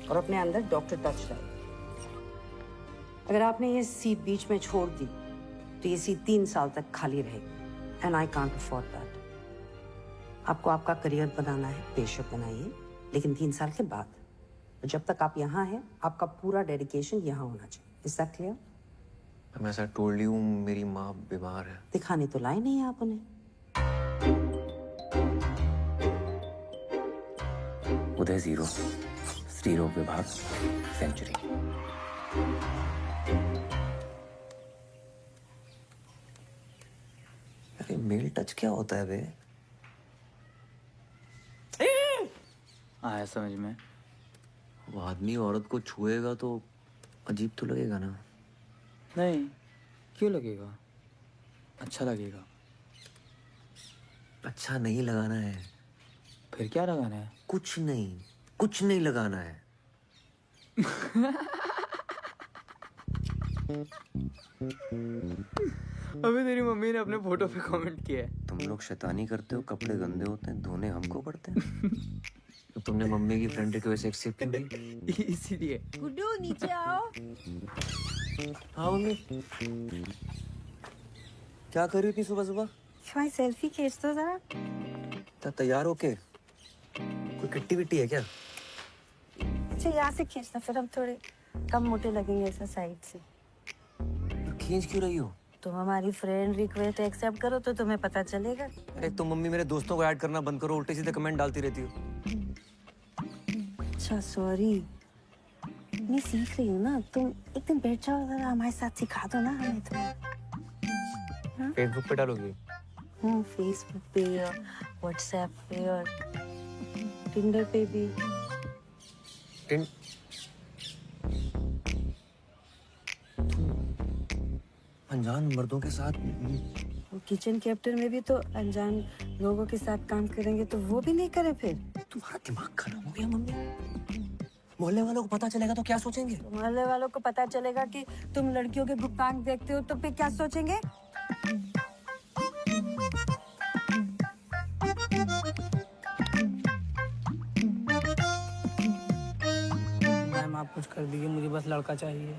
और अपने अंदर डॉक्टर टच लाए। अगर आपने ये सीट बीच में छोड़ दी तो ये सीट 3 साल तक खाली रहेगी and I can't afford that. आपको आपका करियर बनाना है, बेशक बनाइए, लेकिन 3 साल के बाद। जब तक आप यहाँ हैं, आपका पूरा डेडिकेशन यहाँ होना चाहिए। Is that clear? मैं ऐसा टोल्ड यू, मेरी माँ बीमार है। दिखाने तो लाए नहीं आप उन्हें। उदय 0, स्त्री रोग विभाग, सेंचुरी। अरे मेल टच क्या होता है बे? आया समझ में। वो आदमी औरत को छुएगा तो अजीब तो लगेगा ना। नहीं, क्यों लगेगा? अच्छा लगेगा। अच्छा नहीं लगाना है। फिर क्या लगाना है? कुछ नहीं लगाना है। अबे तेरी मम्मी ने अपने फोटो पे कमेंट किया है। तुम लोग शैतानी करते हो, कपड़े गंदे होते हैं, धोने हमको पड़ते हैं। तो तुमने मम्मी की फ्रेंड रिक्वेस्ट एक्सेप्ट क्यों की? इसीलिए। गुड्डू नीचे आओ। हाँ मम्मी। क्या कर रही थी सुबह सुबह? भाई सेल्फी खींच दो जरा। तैयार होके? कोई एक्टिविटी है क्या? अच्छा यहाँ से खींचना, फिर हम थोड़े कम मोटे लगेंगे ऐसा साइड से। खींच क्यों रही हो? तुम हमारी फ्रेंड रिक्वेस्ट एक्सेप्ट करो तो तुम्हें पता चलेगा। अरे तो मम्मी मेरे दोस्तों को ऐड करना बंद करो, उल्टे सीधे कमेंट डालती रहती हो। अच्छा सॉरी, मैं सीख रही हूँ ना। तुम एक दिन बैठ जाओ जरा, हमारे साथ सिखा दो ना हमें तो। फेसबुक पे डालोगी? फेसबुक पे और व्हाट्सएप पे और टिंडर पे भी। अनजान मर्दों के साथ? किचन कैप्टन में भी तो अनजान लोगों के साथ काम करेंगे तो वो भी नहीं करे फिर। तुम्हारा दिमाग खराब हो गया मम्मी। मोहल्ले वालों को पता चलेगा तो क्या सोचेंगे? मोहल्ले वालों को पता चलेगा कि तुम लड़कियों के गुप्तांग देखते हो तो फिर क्या सोचेंगे? मैम आप कुछ कर दीजिए, मुझे बस लड़का चाहिए।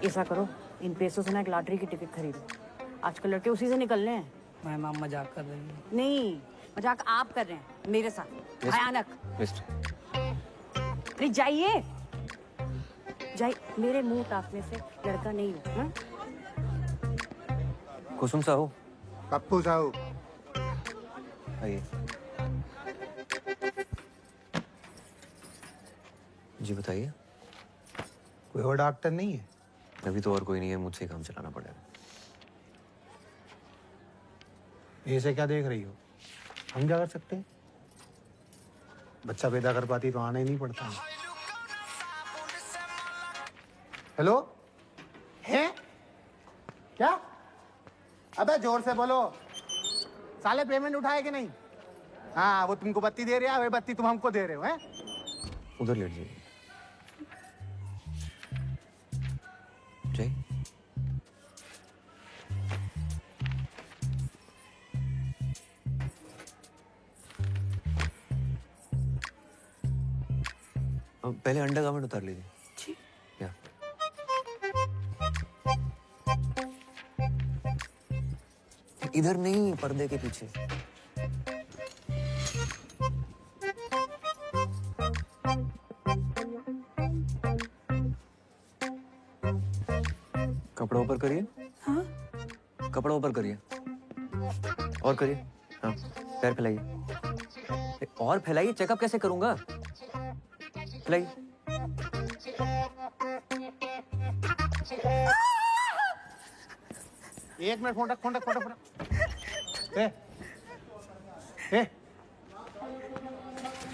ऐसा करो, इन पैसों से ना एक लॉटरी की टिकट खरीदो। आजकल लड़के उसी से निकलने हैं। मैम आप मजाक कर रही हैं। नहीं, मजाक आप कर रहे हैं मेरे साथ। भयानक। अरे जाइए, जाइए, मेरे मुंह ताकने से लड़का नहीं हो। हाँ? कुसुम साहू, पप्पू साहू, आइए। जी बताइए। कोई और डॉक्टर नहीं है? अभी तो और कोई नहीं है, मुझसे ही काम चलाना पड़ेगा। ऐसे क्या देख रही हो? हम क्या कर सकते हैं? बच्चा पैदा कर पाती तो आना ही नहीं पड़ता है। हेलो, है क्या? अबे जोर से बोलो, साले पेमेंट उठाए कि नहीं? हाँ, वो तुमको बत्ती दे रहा है, वही बत्ती तुम हमको दे रहे हो, हैं? उधर लेट जाइए। जय, पहले अंडा गार्मेंट उतार लीजिए। ठीक। या इधर नहीं, पर्दे के पीछे। कपड़ा ऊपर करिए। हाँ? कपड़ा ऊपर करिए और करिए। हाँ, पैर फैलाइए और फैलाइए। चेकअप कैसे करूंगा? फैलाइए। एक मिनट, फोन रख, फोन रख, फोन रख। ए,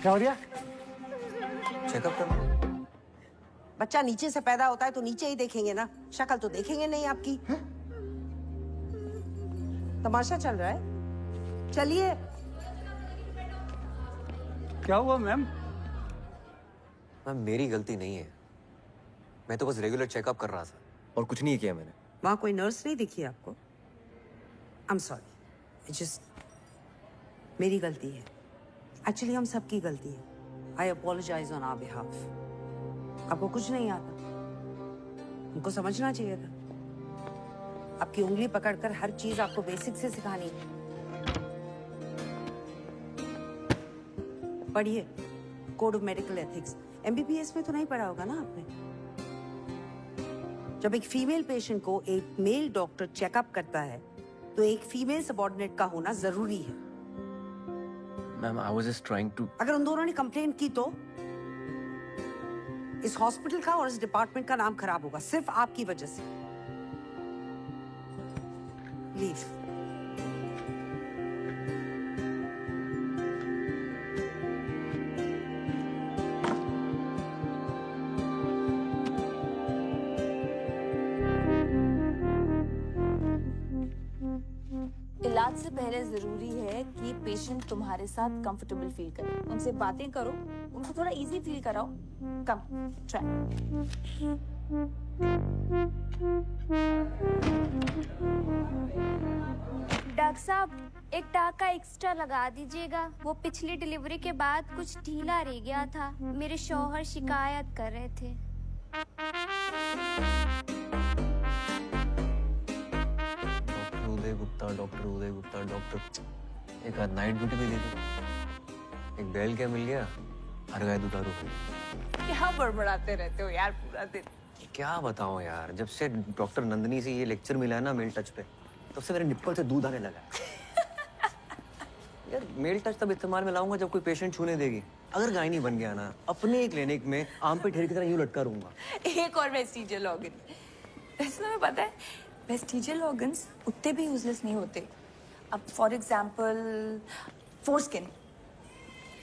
क्या हो रहा? चेकअप करना। बच्चा नीचे से पैदा होता है तो नीचे ही देखेंगे ना, शक्ल तो देखेंगे नहीं आपकी। तमाशा चल रहा है, चलिए। क्या हुआ मैम? मैम मेरी गलती नहीं है, मैं तो बस रेगुलर चेकअप कर रहा था और कुछ नहीं किया मैंने। वहां कोई नर्स नहीं दिखी आपको? आई एम सॉरी, जस्ट मेरी गलती है। एक्चुअली हम सबकी गलती है। आई अपोलोजाइज ऑन आवर बिहाफ। आपको कुछ नहीं आता, हमको समझना चाहिए था। आपकी उंगली पकड़कर हर चीज आपको बेसिक से सिखानी है। पढ़िए code of medical ethics. MBBS में तो नहीं पढ़ा होगा ना आपने? जब एक फीमेल पेशेंट को एक मेल डॉक्टर चेकअप करता है तो एक फीमेल सबऑर्डिनेट का होना जरूरी है। Ma'am I was just trying to. अगर उन दोनों ने कंप्लेन की तो इस हॉस्पिटल का और इस डिपार्टमेंट का नाम खराब होगा, सिर्फ आपकी वजह से। लीव। इलाज से पहले जरूरी है कि पेशेंट तुम्हारे साथ कंफर्टेबल फील करे। उनसे बातें करो, उनको थोड़ा इजी फील कराओ। कम ट्राई। डॉक्टर साहब, एक टाका एक्स्ट्रा लगा दीजिएगा। वो पिछली डिलीवरी के बाद कुछ ढीला रह गया था। मेरे शौहर शिकायत कर रहे थे। डॉक्टर उदय गुप्ता, डॉक्टर एक नाइट ड्यूटी पे दे दी। एक बैल क्या मिल गया, हर गाय दुधारू हुई। क्या बड़बड़ाते रहते हो यार पूरा दिन? क्या बताऊं यार, जब से डॉक्टर नंदनी से ये लेक्चर मिला है ना मेल टच पे, तब से मेरे निप्पल से दूध आने लगा यार मेल टच तब इस्तेमाल में लाऊंगा जब कोई पेशेंट छूने देगी। अगर गायनी बन गया ना, अपने ही क्लिनिक में आम पे ढेर की तरह यूं लटका रहूंगा। एक और वेस्टिजियल ऑर्गन। वैसे तुम्हें पता है वेस्टिजियल ऑर्गन्स उतने भी यूजलेस नहीं होते। अब फॉर एग्जांपल फोरस्किन,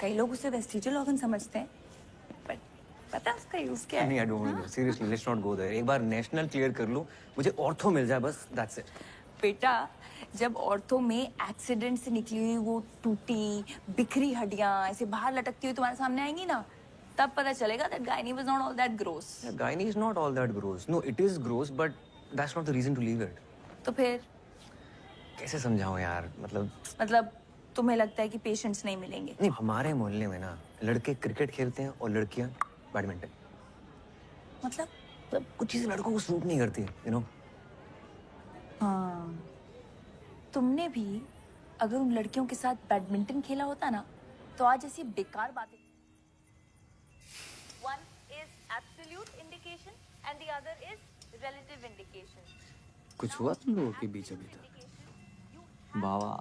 कई लोग उसे वेस्टिजियल ऑर्गन समझते हैं, बट पता है उसका यूज क्या है? नहीं, I don't know, seriously let's not go there. एक बार नेशनल क्लियर कर लूं, मुझे ऑर्थो मिल जाए बस, दैट्स इट। बेटा जब ऑर्थो में एक्सीडेंट से निकली हुई वो टूटी बिखरी हड्डियां ऐसे बाहर लटकती हुई तुम्हारे सामने आएंगी ना, तब पता चलेगा that gynae was not all that gross. Gynae is not all that gross. No, it is gross, but that's not the reason to leave it. तो फिर कैसे समझाऊं यार, मतलब तुम्हें लगता है कि पेशेंट्स नहीं मिलेंगे? नहीं, हमारे मोहल्ले में ना लड़के क्रिकेट खेलते हैं और लड़कियां बैडमिंटन। मतलब कुछ चीजें लड़कों को सूट नहीं करती, यू नो। हाँ, तुमने भी अगर उन लड़कियों के साथ बैडमिंटन खेला होता ना तो आज ऐसी बेकार बातें। One is absolute indication and the other is relative indication. कुछ हुआ तुम लोगों के बीच अभी तक? बाबा,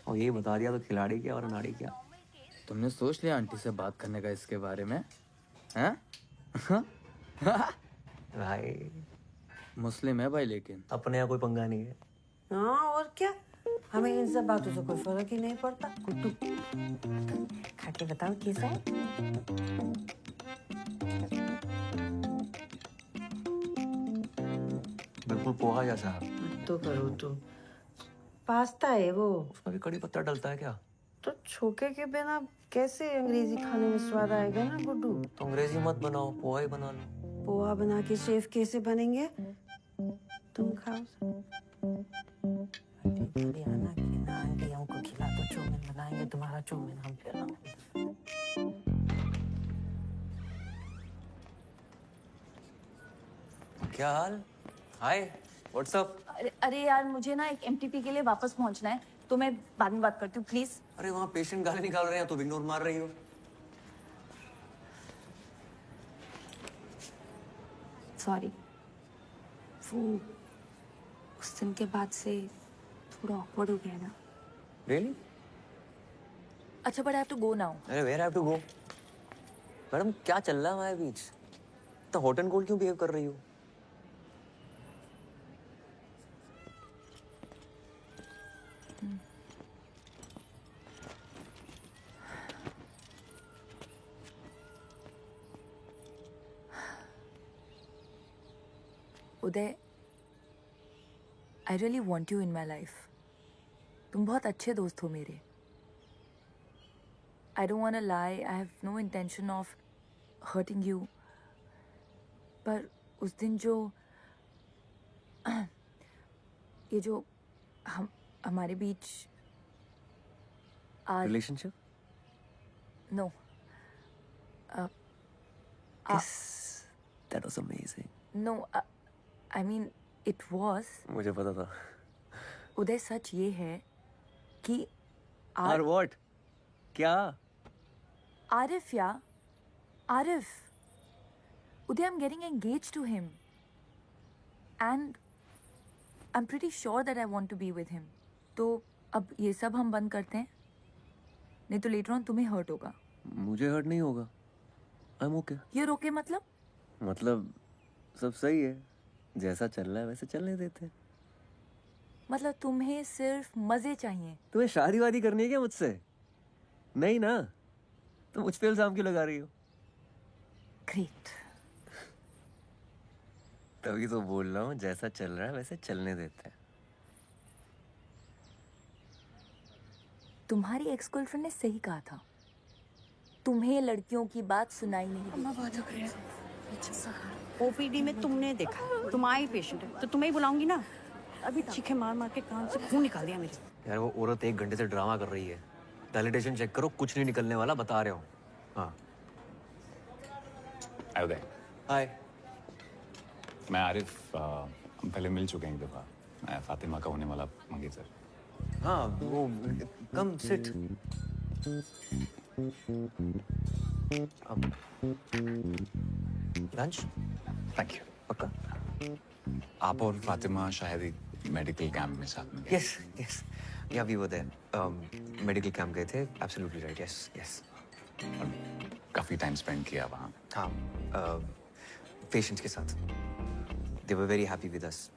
और ये बता दिया तो खिलाड़ी क्या और अनाड़ी क्या? तुमने सोच लिया आंटी से बात करने का इसके बारे में? हैं? भाई मुस्लिम है भाई, लेकिन अपने यहाँ कोई पंगा नहीं है। हाँ और क्या, हमें इन सब बातों से कोई फर्क ही नहीं पड़ता। गुड्डू खा के बताओ कैसा है? बिल्कुल पोहा जैसा। तो करो तुम, पास्ता है वो। उसमें भी कड़ी पत्ता डलता है क्या? तो छोके के बिना कैसे अंग्रेजी खाने में स्वाद आएगा ना गुड्डू? तो अंग्रेजी मत बनाओ, पोहा ही बना लो। पोहा बना के शेफ कैसे बनेंगे? तुम खाओ। आना कि ना आंटियों को खिला दो, चौमिन बनाएंगे तुम्हारा चौमिन हम फिर क्या हाल? हाय, व्हाट्स अप? अरे यार, मुझे ना एक एमटीपी के लिए वापस पहुंचना है, तो मैं बाद में बात करती हूँ प्लीज। अरे वहाँ पेशेंट गाली निकाल रहे हैं तो इग्नोर मार रही हो। सॉरी, वो उस दिन के बाद से थोड़ा ऑकवर्ड हो गया ना। Really? अच्छा, but I have to go now. अरे where have to go? Madam क्या चल रहा है हमारे बीच? तो हॉट एंड कोल्ड क्यों बिहेव कर रही हो? Uday, I really want you in my life. तुम बहुत अच्छे दोस्त हो मेरे। I don't want to lie, I have no intention of hurting you. पर उस दिन जो ये जो हमारे बीच relationship? No, That was amazing. No, I mean it was. मुझे पता था। उदय, सच ये है कि और व्हाट? क्या? Arif yeah Arif, Uday, I am getting engaged to him and I am pretty sure that I want to be with him. तो अब ये सब हम बंद करते हैं, नहीं तो लेटर ऑन तुम्हें हर्ट होगा। मुझे हर्ट नहीं होगा। I am okay. ये रोके मतलब सब सही है, जैसा चल रहा है वैसे चलने देते हैं। मतलब तुम्हें सिर्फ मजे चाहिए? तुम्हें शादी वादी करनी है क्या मुझसे? नहीं ना, तो मुझ पे इल्जाम क्यों लगा रही हो? ग्रेट। तभी तो बोल रहा हूँ, जैसा चल रहा है वैसे चलने देते हैं। तुम्हारी एक्स गर्लफ्रेंड ने सही कहा था, तुम्हें लड़कियों की बात सुनाई नहीं। ओपीडी में तुमने देखा, तुम आई पेशेंट है तो तुम्हें ही बुलाऊंगी ना। अभी चीखे मार मार के कान से खून निकाल दिया मेरे। यार वो औरत 1 घंटे से ड्रामा कर रही है। डायलिटेशन चेक करो, कुछ नहीं निकलने वाला, बता रहे हो। हाँ। उदय। हाय। मैं आरिफ, हम पहले मिल चुके हैं एक दफा। मैं फातिमा का होने वाला मंगेतर। हाँ, वो come sit. Lunch? Thank you. पक्का? आप और फातिमा शायद एक मेडिकल कैंप में साथ में। Yes yes, yeah we were there. Medical camp गए थे। Absolutely right. Yes yes. काफी टाइम स्पेंड किया वहाँ। हाँ, पेशेंट्स के साथ। They were very happy with us.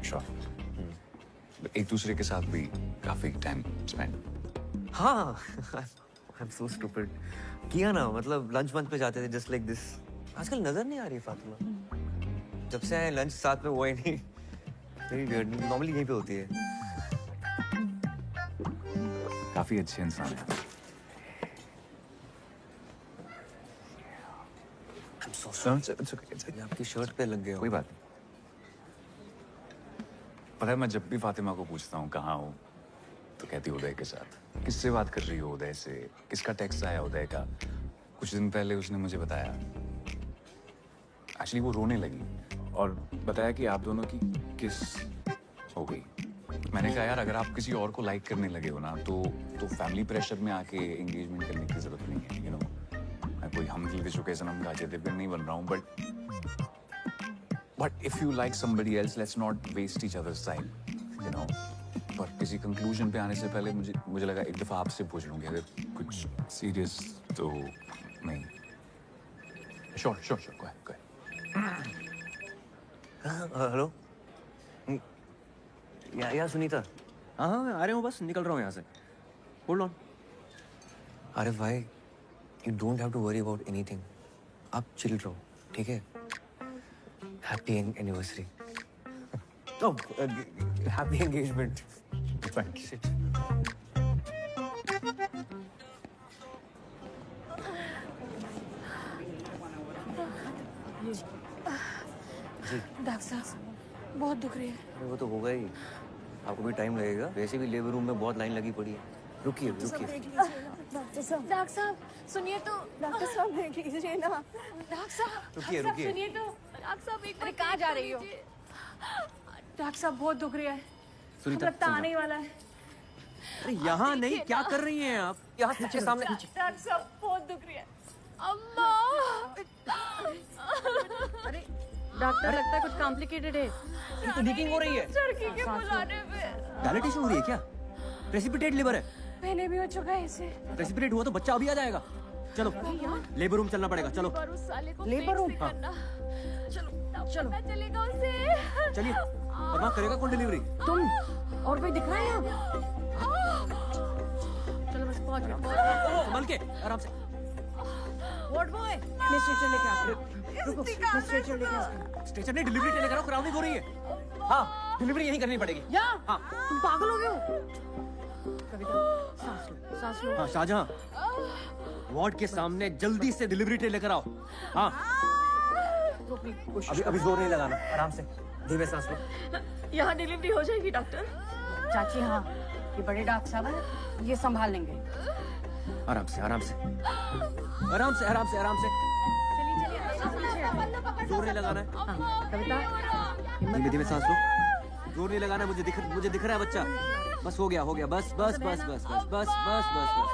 Sure. एक दूसरे के साथ भी काफी टाइम स्पेंड। हाँ, आई एम सो स्टूपिड। किया ना, मतलब लंच मंच पे जाते थे जस्ट लाइक दिस। आजकल नजर नहीं आ रही फातिमा। जब से आए लंच साथ में हुआ ही नहीं। नॉर्मली यहीं पे होती है। काफी अच्छे इंसान है। आपकी शर्ट पे लग गया। कोई बात नहीं। पता है, मैं जब भी फातिमा को पूछता हूँ कहाँ हो, तो कहती उदय के साथ। किससे बात कर रही हो उदय से? किसका टेक्स्ट आया उदय का? कुछ दिन पहले उसने मुझे बताया, एक्चुअली वो रोने लगी और बताया कि आप दोनों की किस हो गई। मैंने कहा यार अगर आप किसी और को लाइक करने लगे हो ना तो फैमिली प्रेशर में आके एंगेजमेंट करने की जरूरत नहीं है, यू नो। मैं कोई हम दिल विशु के सनम गाजे देवगन नहीं बन रहा हूँ, but if you like somebody else let's not waste each other's time, you know. पर किसी कंक्लूजन पे आने से पहले मुझे लगा एक दफा आपसे पूछ लूंगी, अगर कुछ सीरियस तो नहीं। Sure go ahead. हेलो यार सुनीता। हाँ मैं आ रहा हूँ, बस निकल रहा हूँ यहाँ से। Hold on. अरे भाई you don't have to worry about anything, आप चिल रहो, ठीक है? Happy anniversary. Oh happy engagement. Thank you. Doctor साहब बहुत दुख रही है। वो तो होगा ही, आपको भी टाइम लगेगा, वैसे भी लेबर रूम में बहुत लाइन लगी पड़ी है। रुकिए। डॉक्टर साहब सुनिए तो। डॉक्टर साहब देख लीजिए ना। डॉक्टर साहब रुकिए। सुनिए तो। डॉक्टर साहब एक बार कहाँ जा रही हो? डॉक्टर साहब बहुत दुख रही है, लगता आने ही वाला है। अरे यहाँ नहीं, क्या कर रही हैं आप? यहाँ पीछे सामने। डॉक्टर साहब बहुत दुख रही है। अम्मा। अरे डॉक्टर लगता है कुछ कॉम्प्लिकेटेड है। ये तो लीकिंग हो रही है। लड़की के बुलाने पे डायलिटेशन हो रही है क्या? प्रेसिपिटेट लिवर है। पहले भी हो चुका है इसे। प्रेसिपिटेट हुआ तो बच्चा अभी आ जाएगा। चलो लेबर रूम चलना पड़ेगा, चलो। Labour room. हाँ। चलो चलेगा उसे। चलिए। और वहाँ करेगा कौन डिलीवरी? तुम और कोई दिख रहा है यहाँ? चलो बस पहुंच गए। संभल के, आराम से। वार्ड बॉय मैं स्ट्रेचर लेके आता हूँ। रुको मैं स्ट्रेचर लेके आता हूँ। स्टेशन नहीं, डिलीवरी लेकर आओ, क्राउडिंग हो रही है। हाँ डिलीवरी यहीं करनी पड़ेगी। यहाँ? हाँ। तुम पागल हो गए हो? कविता सांस लो। हाँ शाहजहां, वार्ड के सामने जल्दी से डिलीवरी ट्रे लेकर आओ। हाँ अभी जोर नहीं लगाना, आराम से धीमे सांस लो। यहाँ डिलीवरी हो जाएगी डॉक्टर? चाची हाँ, ये बड़े डॉक्टर साहब हैं, ये संभाल लेंगे। आराम से आराम से आराम से आराम से आराम से। जोर नहीं लगाना है। कविता धीमे धीमे सांस लो, जोर नहीं लगाना है। मुझे दिख रहा है बच्चा। बस हो गया बस बस बस बस बस बस बस बस बस।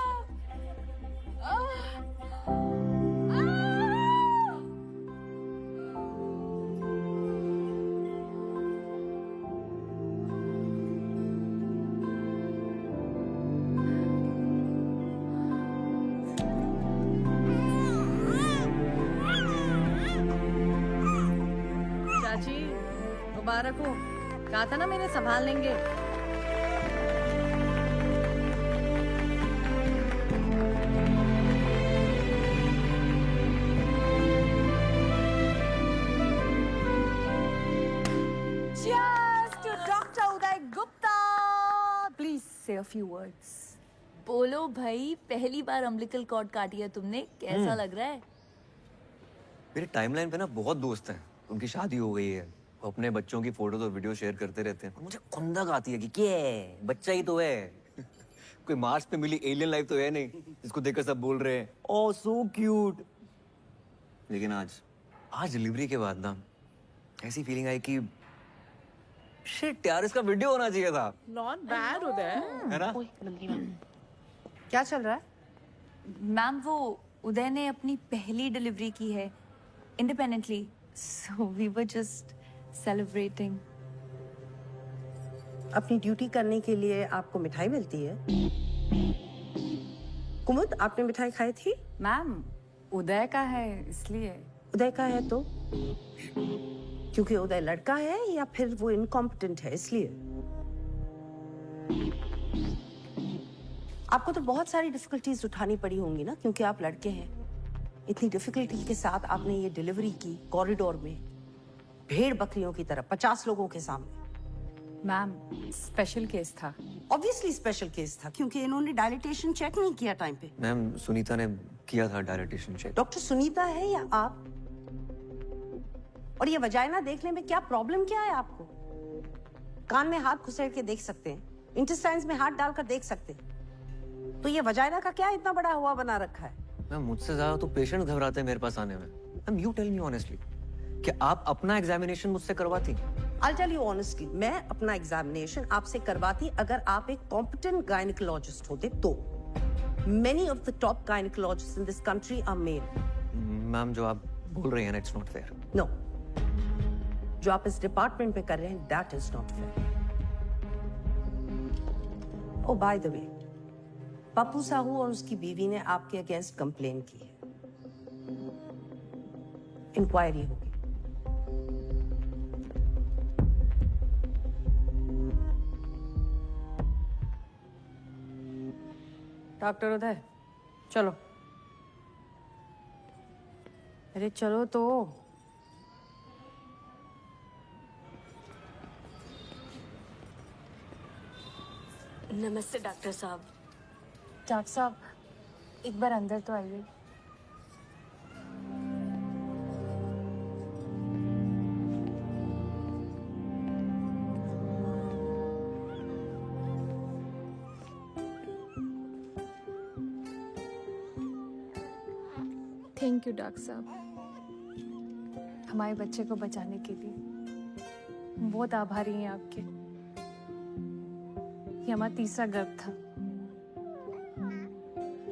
चाची मुबारक हो, कहा था ना मैंने संभाल लेंगे। Cheers to Dr. Uday Gupta. Please say a few words. बोलो भाई, पहली बार अम्बिलिकल कॉर्ड काटी है तुमने, कैसा लग रहा है? मेरे टाइमलाइन पे ना बहुत दोस्त हैं, उनकी शादी हो गई है, वो अपने बच्चों की फोटोज और वीडियो शेयर करते रहते हैं। और मुझे खुंदक आती है कि क्या बच्चा ही तो है। कोई मार्स पे मिली एलियन लाइफ तो है नहीं जिसको देखकर सब बोल रहे हैं ओह सो क्यूट। लेकिन आज डिलीवरी के बाद ना ऐसी फीलिंग आई कि शिट यार, इसका वीडियो होना चाहिए था। नॉट बैड उदय, है ना? क्या चल रहा है? मैम वो उदय ने अपनी पहली डिलीवरी की है independently, so we were just celebrating. अपनी ड्यूटी करने के लिए आपको मिठाई मिलती है। कुमुद आपने मिठाई खाई थी? मैम उदय का है इसलिए। उदय का है तो क्योंकि उदय लड़का है या फिर वो इनकॉम्पिटेंट है इसलिए? आपको तो बहुत सारी डिफिकल्टीज उठानी पड़ी होंगी ना, क्योंकि आप लड़के हैं। इतनी डिफिकल्टी के साथ आपने ये डिलीवरी की कॉरिडोर में, भेड़ बकरियों की तरह 50 लोगों के सामने। मैम स्पेशल केस था। ऑब्वियसली स्पेशल केस था क्योंकि इन्होंने डायलिटेशन चेक नहीं किया टाइम पे। मैम सुनीता ने किया था डायलिटेशन चेक। डॉक्टर सुनीता है या आप? और ये वजाइना देखने में क्या प्रॉब्लम क्या है आपको? कान में हाथ घुसेड़ के देख सकते हैं, इंटेस्टाइन्स में हाथ डालकर देख सकते हैं, तो ये वजाइना का क्या इतना बड़ा हुआ बना रखा है? मैम मुझसे ज्यादा तो पेशेंट घबराते हैं मेरे पास आने में। Ma'am you tell me honestly कि आप अपना एग्जामिनेशन मुझसे करवाती I'll tell you honestly, मैं अपना एग्जामिनेशन आपसे करवाती अगर आप एक कॉम्पिटेंट गायनिकोलॉजिस्ट होते तो. Many of the top gynecologists in this country are male. Ma'am जो आप बोल रही हैं ना, it's not fair. No. जो आप इस डिपार्टमेंट में कर रहे हैं, that is not fair. Oh, by the way, Pappu Sahu और उसकी बीवी ने आपके अगेंस्ट कंप्लेन की है. इंक्वायरी होगी. डॉक्टर उदय, चलो. अरे चलो तो. नमस्ते डॉक्टर साहब. डॉक्टर साहब एक बार अंदर तो आइए. थैंक यू डॉक्टर साहब, हमारे बच्चे को बचाने के लिए. हम बहुत आभारी हैं आपके. ये हमारा तीसरा गर्भ था.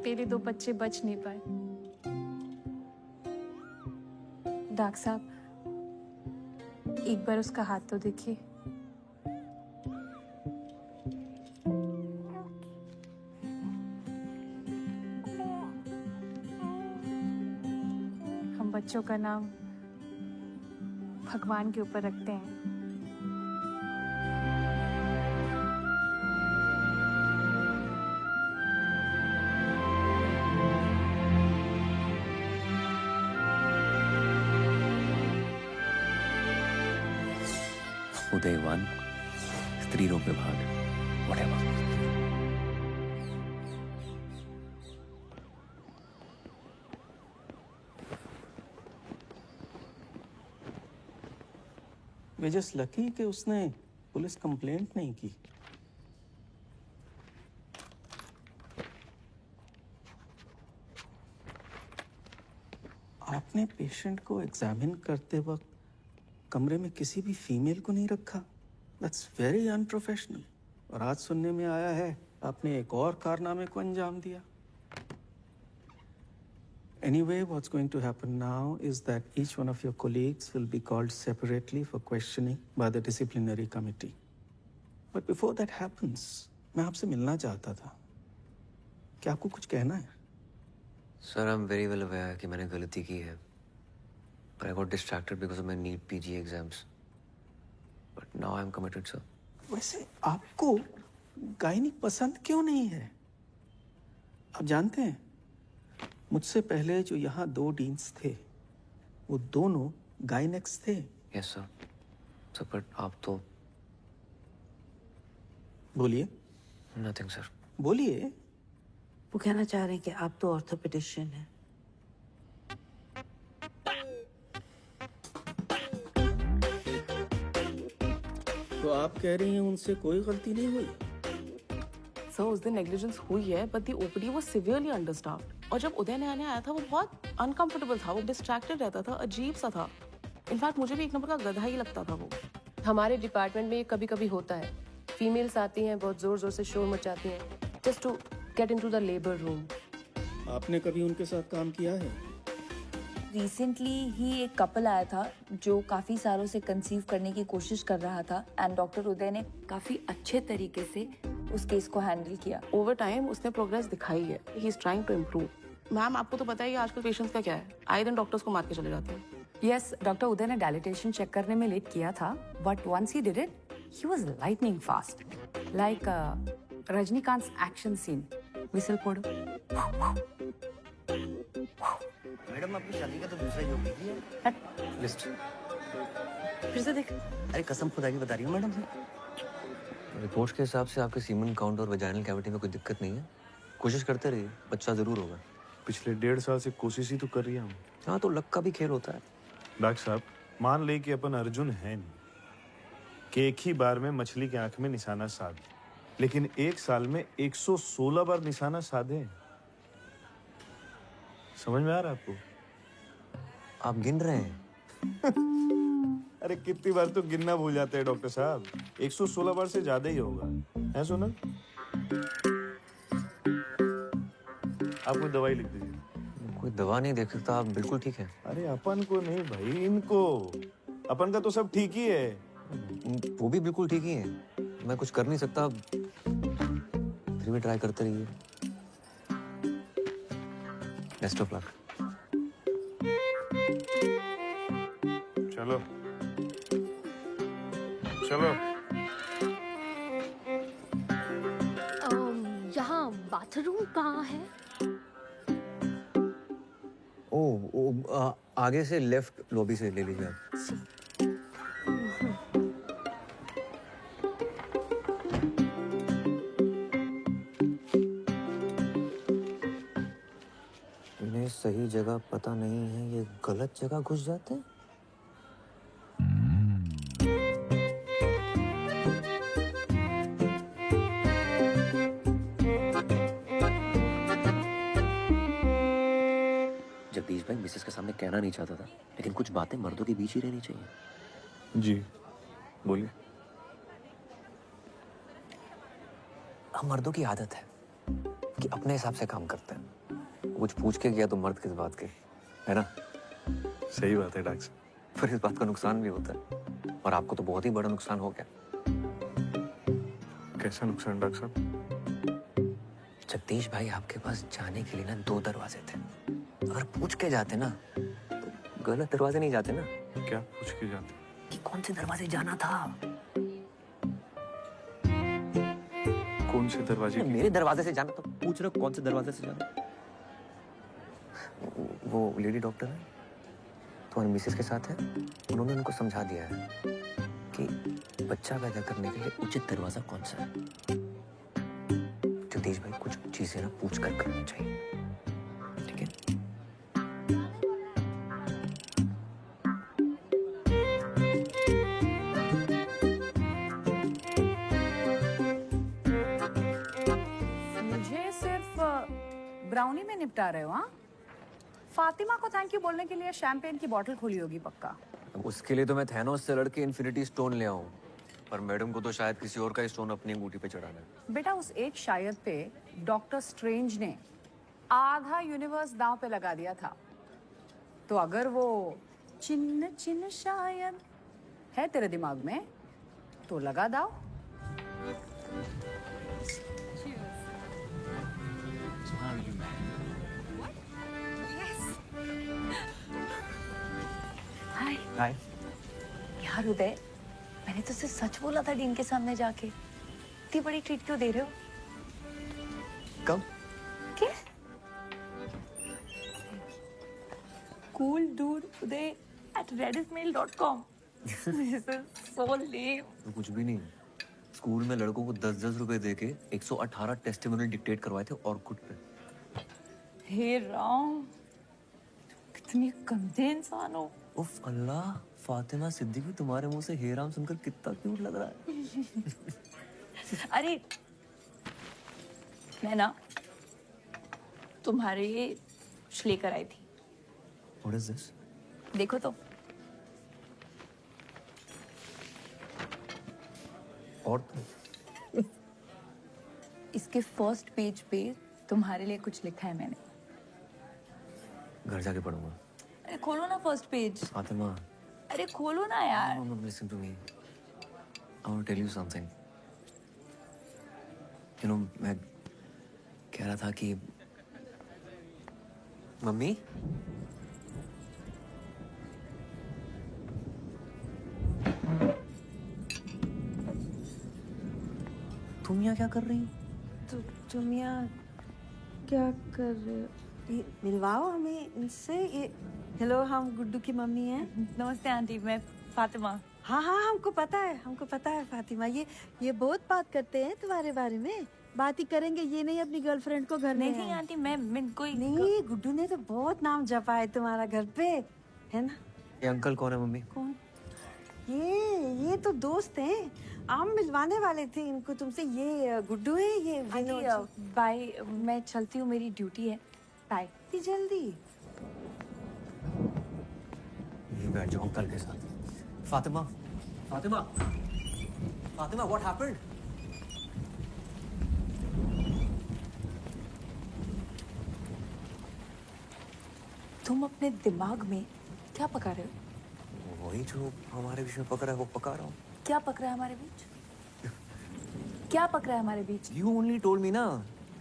पहले 2 बच्चे बच नहीं पाए. डॉक्टर साहब एक बार उसका हाथ तो देखिए. हम बच्चों का नाम भगवान के ऊपर रखते हैं. उदय 1, स्त्री रोग विभाग, whatever. वे जस्ट लकी कि उसने पुलिस कंप्लेंट नहीं की. आपने पेशेंट को एग्जामिन करते वक्त कमरे में किसी भी फीमेल को नहीं रखा. That's very unprofessional. और आज सुनने में आया है आपने एक और कारनामे को अंजाम दिया. Anyway, what's going to happen now is that each one of your colleagues will be called separately for questioning by the disciplinary committee. But before that happens, मैं आपसे मिलना चाहता था. क्या आपको कुछ कहना है? Sir, I'm very well aware कि मैंने गलती की है. But I got distracted because of my NEET PG exams. But now I'm committed, sir. वैसे आपको गायनिक पसंद क्यों नहीं है? आप जानते हैं मुझसे पहले जो यहाँ 2 डीन्स थे वो दोनों गायनेक्स थे. Yes, sir. Sir, but आप तो बोलिए. Nothing, sir. बोलिए. वो कहना चाह रहे हैं कि आप तो ऑर्थोपेडिशियन हैं. तो आप कह रही हैं उनसे कोई गलती नहीं हुई? सर उस दिन नेग्लिजेंस हुई है, but the OPD was severely understaffed. और जब उदय नया नया आया था वो बहुत अनकंफर्टेबल था. वो डिस्ट्रैक्टेड रहता था, अजीब सा था. इनफैक्ट मुझे भी एक नंबर का गधा ही लगता था वो. हमारे डिपार्टमेंट में ये कभी कभी होता है. फीमेल्स आती हैं, बहुत जोर जोर से शोर मचाती हैं, just to get into the labour room. आपने कभी उनके साथ काम किया है? रिसेंटली ही एक कपल आया था जो काफी सालों से कंसीव करने की कोशिश कर रहा था एंड डॉक्टर उदय ने काफी अच्छे तरीके से उस केस को हैंडल किया. ओवर टाइम उसने प्रोग्रेस दिखाई है. He is trying to improve. Ma'am आपको तो पता ही है आजकल पेशेंट्स का क्या है. आए दिन डॉक्टर्स को मार के चले जाते हैं. यस, डॉक्टर उदय ने डायलिटेशन चेक करने में लेट किया था, but once he did it he was lightning fast, like Rajinikanth action scene. Whistle फोड़ो. मैडम अपनी शादी का तो दूसरा योग कीजिए. लिस्ट फिर से देख. अरे कसम खुदा की बता रही हूँ मैडम से. रिपोर्ट के हिसाब से आपके सीमन काउंट और वजाइनल कैविटी में कोई दिक्कत नहीं है. कोशिश करते रहिए, बच्चा जरूर होगा. पिछले 1.5 साल से कोशिश ही तो कर रही हूँ. हाँ तो लक का भी खेल होता है. डॉक्टर साहब मान ले कि अपन अर्जुन है नहीं कि एक ही बार में मछली की आंख में निशाना साध, लेकिन 1 साल में 116 बार निशाना साधे. समझ में आ रहा है आपको? आप गिन रहे हैं अरे कितनी बार तो गिनना भूल जाते हैं डॉक्टर साहब, 116 बार से ज्यादा ही होगा, है सोनल? आप कोई दवाई लिख दीजिए। कोई दवा नहीं देख सकता, आप बिल्कुल ठीक है। अरे अपन को नहीं भाई, इनको। अपन का तो सब ठीक ही है। वो भी बिल्कुल ठीक ही है, मैं कुछ कर नहीं सकता, फिर भी ट्राई करते रहिए। Best of luck. चलो चलो। यहाँ बाथरूम कहाँ है? आगे से लेफ्ट लॉबी से ले लीजिए आप। इन्हें सही जगह पता नहीं है, ये गलत जगह घुस जाते हैं। जगदीश भाई मिसेस के सामने कहना नहीं चाहता था, लेकिन कुछ बातें मर्दों के बीच ही रहनी चाहिए। जी बोलिए। हम मर्दों की आदत है कि अपने हिसाब से काम करते हैं, कुछ पूछ के गया तो मर्द किस बात के, है ना? सही बात है डॉक्टर साहब। फिर इस बात का नुकसान भी होता है, और आपको तो बहुत ही बड़ा नुकसान हो गया। कैसा नुकसान डॉक्टर साहब? जगदीश भाई आपके पास जाने के लिए ना 2 दरवाजे थे, अगर पूछ के जाते ना तो गलत दरवाजे नहीं जाते ना। क्या पूछ के जाते? कि कौन से दरवाजे जाना था। कौन से दरवाजे? मेरे दरवाजे से जाना, तो पूछ रहे हो कौन से दरवाजे से जाना। वो लेडी डॉक्टर है, तुम्हारी मिसेस के साथ है, उन्होंने उनको समझा दिया है कि बच्चा पैदा करने के लिए उचित दरवाजा कौन सा है। जगदीश भाई कुछ चीजें ना पूछ कर करनी चाहिए, ठीक है? मुझे सिर्फ ब्राउनी में निपटा रहे हो? हाँ, फातिमा को थैंक यू बोलने के लिए शैंपेन की बोतल खोली होगी पक्का। उसके लिए तो मैं थैनोस से लड़के इन्फिनिटी स्टोन ले आऊं, पर मैडम को तो शायद किसी और का स्टोन अपनी अंगूठी पे चढ़ाना है। बेटा उस एक शायद पे डॉक्टर स्ट्रेंज ने आधा यूनिवर्स दांव पे लगा दिया था, तो अगर वो चिन्ह चिन्ह शायद है तेरे दिमाग में तो लगा दाव। हाय यार उदय, मैंने तो सिर्फ सच बोला था डीन के सामने जाके, इतनी बड़ी ट्रीट क्यों दे रहे हो? कब? क्या? Cool dude Uday at redditmail.com. This is so lame. तो कुछ भी नहीं, स्कूल में लड़कों को 10-10 रुपए देके 118 टेस्टिमोनियल डिक्टेट करवाए थे और कुछ पे। हे राम, कितनी गंदे इंसान हो। उफ अल्लाह, फातिमा सिद्दीकी तुम्हारे मुंह से हे राम सुनकर कितना क्यूट लग रहा है। अरे मैं ना तुम्हारे लिए कुछ लेकर आई थी। What is this? देखो तो। और तो इसके फर्स्ट पेज पे तुम्हारे लिए कुछ लिखा है मैंने। घर जाके पढ़ूंगा। अरे खोलो ना फर्स्ट पेज। फातिमा, अरे खोलो ना यार। no, listen to me. I want to tell you something. You know, मैं कह रहा था कि मम्मी, तुम यहाँ क्या कर रही हो? तुम यहाँ क्या कर रहे हो? ये मिलवाओ हमें इनसे। ये हेलो, हम गुड्डू की मम्मी हैं। नमस्ते आंटी, मैं फातिमा। हाँ हाँ, हमको पता है फातिमा। ये बहुत बात करते हैं तुम्हारे बारे में, बात ही करेंगे, ये नहीं अपनी गर्लफ्रेंड को घर में। नहीं आंटी, मैं कोई नहीं, गुड्डू ने तो बहुत नाम जपा है तुम्हारा घर पे, है ना? ये अंकल कौन है मम्मी? कौन? ये तो दोस्त हैं, हम मिलवाने वाले थे इनको तुमसे। ये गुड्डू है, ये आंटी बाय, मैं चलती हूँ, मेरी ड्यूटी है। बाय। जल्दी। यहीं बैठ जाओ अंकल के साथ। Fatima, Fatima, Fatima, what happened? तुम अपने दिमाग में क्या पका रहे हो? वही जो हमारे बीच में पक रहा है वो पका रहा हूँ। क्या पक रहा है हमारे बीच? क्या पक रहा है हमारे बीच? You only told me ना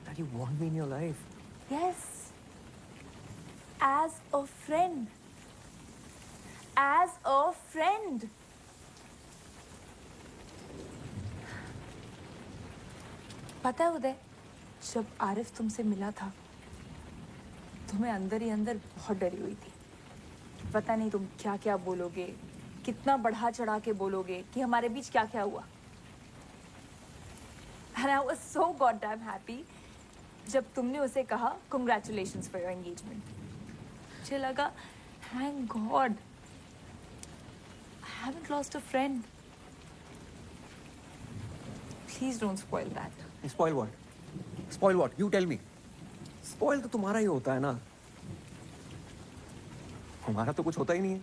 that you want me in your life. Yes. As a friend. As a friend. पता है उदय, जब आरिफ तुमसे मिला था तो मैं अंदर ही अंदर बहुत डरी हुई थी। पता नहीं तुम क्या क्या बोलोगे, कितना बढ़ा चढ़ा के बोलोगे कि हमारे बीच क्या क्या हुआ। And I was so goddamn happy जब तुमने उसे कहा congratulations for your engagement. मुझे लगा thank God I haven't lost a friend. Please don't spoil that. Spoil what? Spoil what? You tell me. Spoil तो तुम्हारा ही होता है ना, हमारा तो कुछ होता ही नहीं है।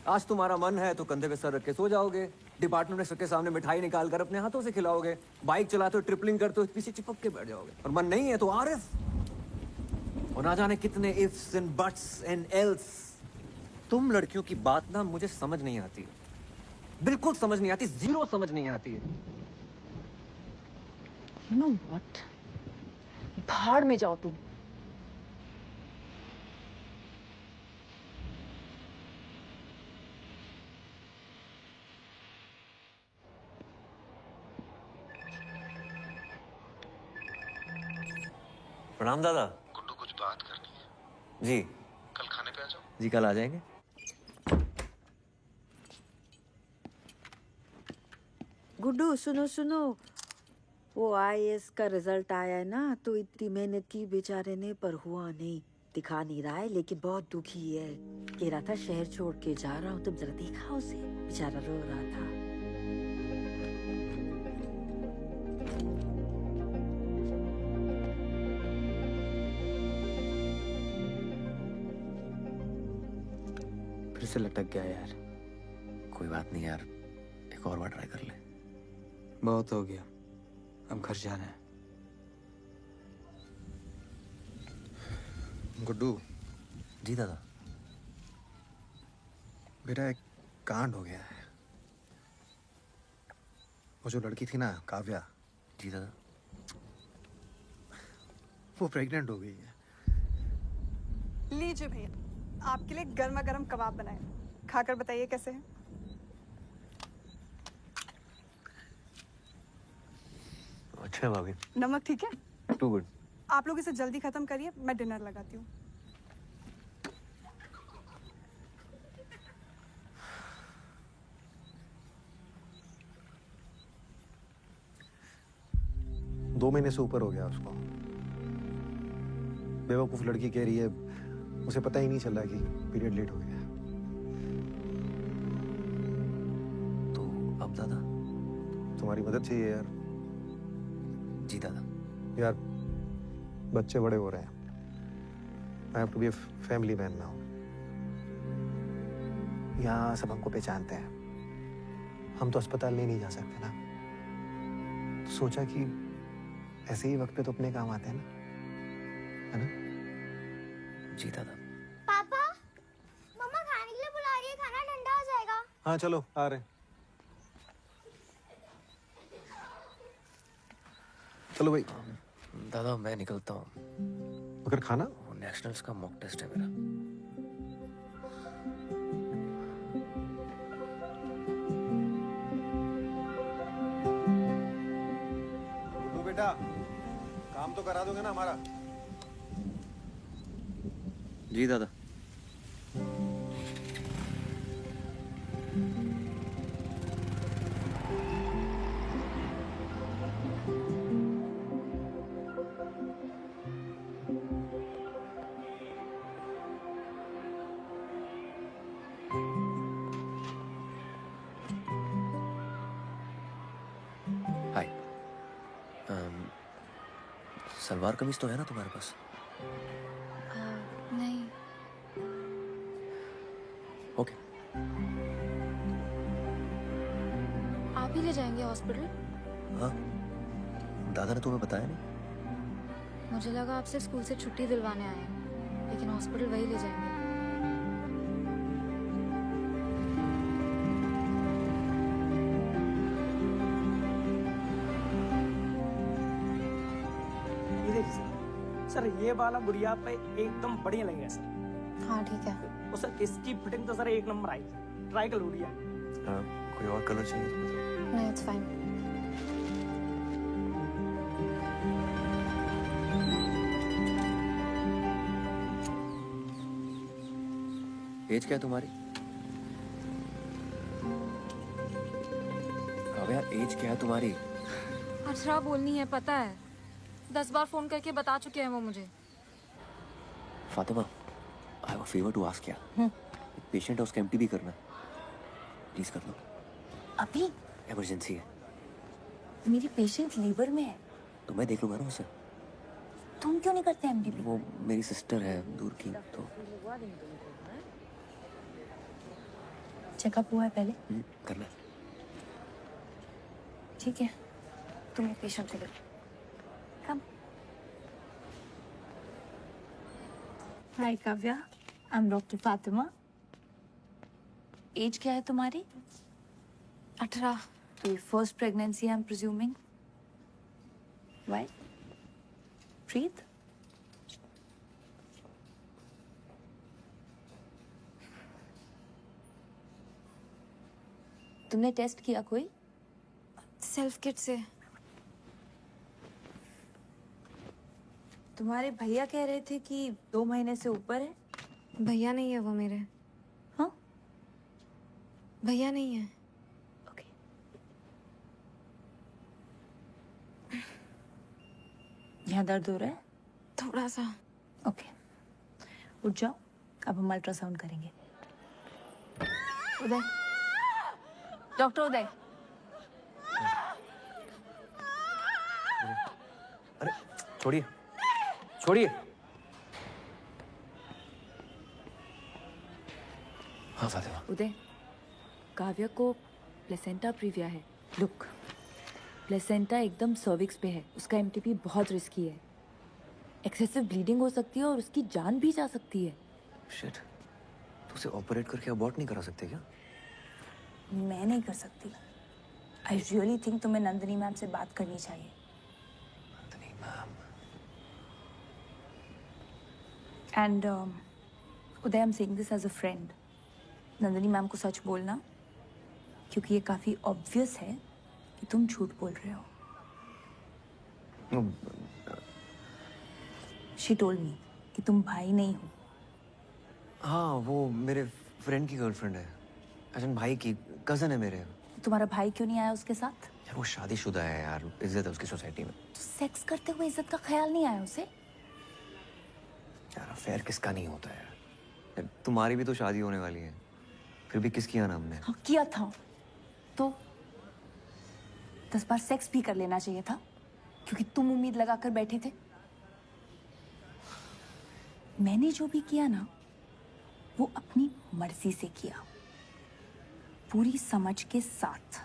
आज तुम्हारा मन है तो कंधे पे सर रख के सो जाओगे, डिपार्टमेंट में सबके सामने मिठाई निकाल कर अपने हाथों से खिलाओगे, बाइक चलाते हो ट्रिपलिंग करते हो पीछे चिपक के बैठ जाओगे। और मन नहीं है तो आरिफ, और ना जाने कितने ifs and buts and else. तुम लड़कियों की बात ना मुझे समझ नहीं आती, बिल्कुल समझ नहीं आती, जीरो समझ नहीं आती है। You know what? भाड़ में जाओ तुम। प्रणाम दादा। गुड्डू, कुछ बात करनी है। जी कल खाने पे आ जाओ। जी कल आ जाएंगे। गुड्डू सुनो सुनो, वो आईएएस का रिजल्ट आया है ना, तो इतनी मेहनत की बेचारे ने पर हुआ नहीं। दिखा नहीं रहा है लेकिन बहुत दुखी है। कह रहा था शहर छोड़ के जा रहा हूँ, तुम जरा देखा उसे, बेचारा रो रहा था। फिर से लटक गया यार। कोई बात नहीं यार, एक और बार ट्राई कर ले। बहुत हो गया, अब घर जाना है। गुड्डू। जी दादा। बेटा एक कांड हो गया है। वो जो लड़की थी ना काव्या। जी दादा। वो प्रेग्नेंट हो गई है। लीजिए भैया, आपके लिए गर्मा गर्म कबाब बनाए, खाकर बताइए कैसे हैं। अच्छा भाभी। नमक ठीक है? Too good. आप लोग इसे जल्दी खत्म करिए, मैं डिनर लगाती हूँ। दो महीने से ऊपर हो गया उसको। बेवकूफ लड़की कह रही है उसे पता ही नहीं चल रहा कि पीरियड लेट हो गया। तो अब दादा तुम्हारी मदद चाहिए यार। जी दादा। यार बच्चे बड़े हो रहे हैं। I have to be a family man now. यहाँ सब हमको पहचानते हैं, हम तो अस्पताल नहीं जा सकते ना। तो सोचा कि ऐसे ही वक्त पे तो अपने काम आते हैं ना, है ना? जी दादा। पापा, मम्मा खाने के लिए बुला रही है, खाना ठंडा हो जाएगा। हाँ चलो आ रहे हैं। चलो भाई। दादा मैं निकलता हूँ। मगर खाना? नेशनल्स का मॉक टेस्ट है मेरा। तो बेटा काम तो करा दोगे ना हमारा? जी दादा। हाय। सलवार कमीज तो है ना तुम्हारे पास? नहीं। ओके। आप ही ले जाएंगे हॉस्पिटल? हाँ, दादा ने तुम्हें बताया नहीं? मुझे लगा आपसे स्कूल से छुट्टी दिलवाने आए हैं, लेकिन हॉस्पिटल वही ले जाएंगे। ये देखिए सर, ये वाला गुड़िया पे एकदम बढ़िया लगेगा सर। हाँ ठीक है। और सर इसकी फिटिंग तो सर एक नंबर आई, ट्राई कर गुड़िया। कोई और कलर चाहिए तो बताओ। नहीं, इट्स फाइन। एज क्या है तुम्हारी? काव्या, एज क्या है तुम्हारी? 18 बोलनी है, पता है। 10 बार फोन करके बता चुके हैं वो मुझे। Fatima, I have a favour to ask ya. एक पेशेंट है, उसका एमटीबी करना है। प्लीज कर लो। अभी? इमरजेंसी है। मेरी पेशेंट लीवर में है। तो मैं देख लूंगा ना उसे। तुम क्यों नहीं करते एमडीबी? वो मेरी सिस्टर है दूर की, तो चेकअप हुआ है पहले? करना है। ठीक है, तुम एक पेशेंट को लो। Come. Hi Kavya, I am doctor Fatima. Age क्या है तुम्हारी? 18। तो ये first pregnancy I am presuming. Why? Breathe. तुमने टेस्ट किया कोई? सेल्फ किट से। तुम्हारे भैया कह रहे थे कि 2 महीने से ऊपर है। भैया नहीं है वो मेरे। हाँ? भैया नहीं है। यहाँ दर्द हो रहा है? थोड़ा सा। ओके, उठ जाओ, अब हम अल्ट्रासाउंड करेंगे। उदय, डॉक्टर उदय। अरे छोड़िए, छोड़िए। हाँ फातिमा। उदय, काव्या को प्लेसेंटा प्रीविया है। लुक, प्लेसेंटा एकदम सर्विक्स पे है, उसका एमटीपी बहुत रिस्की है। एक्सेसिव ब्लीडिंग हो सकती है और उसकी जान भी जा सकती है। शिट, तो उसे ऑपरेट करके अबॉर्ट नहीं करा सकते क्या? मैं नहीं कर सकती। आई रियली थिंक तुम्हें नंदिनी मैम से बात करनी चाहिए। Nandini ma'am. And Uday, I am saying this as a friend. Nandini ma'am को सच बोलना, क्योंकि ये काफी ऑब्वियस है कि तुम झूठ बोल रहे हो। शी टोल्ड मी कि तुम भाई नहीं हो। हाँ, वो मेरे फ्रेंड की गर्लफ्रेंड है। अजन भाई की कजन है मेरे। तुम्हारा भाई क्यों नहीं आया उसके साथ? यार वो शादीशुदा है यार, इज्जत है उसकी सोसाइटी में। तो सेक्स करते हुए इज्जत का ख्याल नहीं आया उसे? यार अफेयर किसका नहीं होता है यार? तुम्हारी भी तो शादी होने वाली है, फिर भी किस किया ना हमने? हाँ, किया था तो 10 बार सेक्स भी कर लेना चाहिए था, क्योंकि तुम उम्मीद लगाकर बैठे थे। मैंने जो भी किया ना, वो अपनी मर्जी से किया, पूरी समझ के साथ।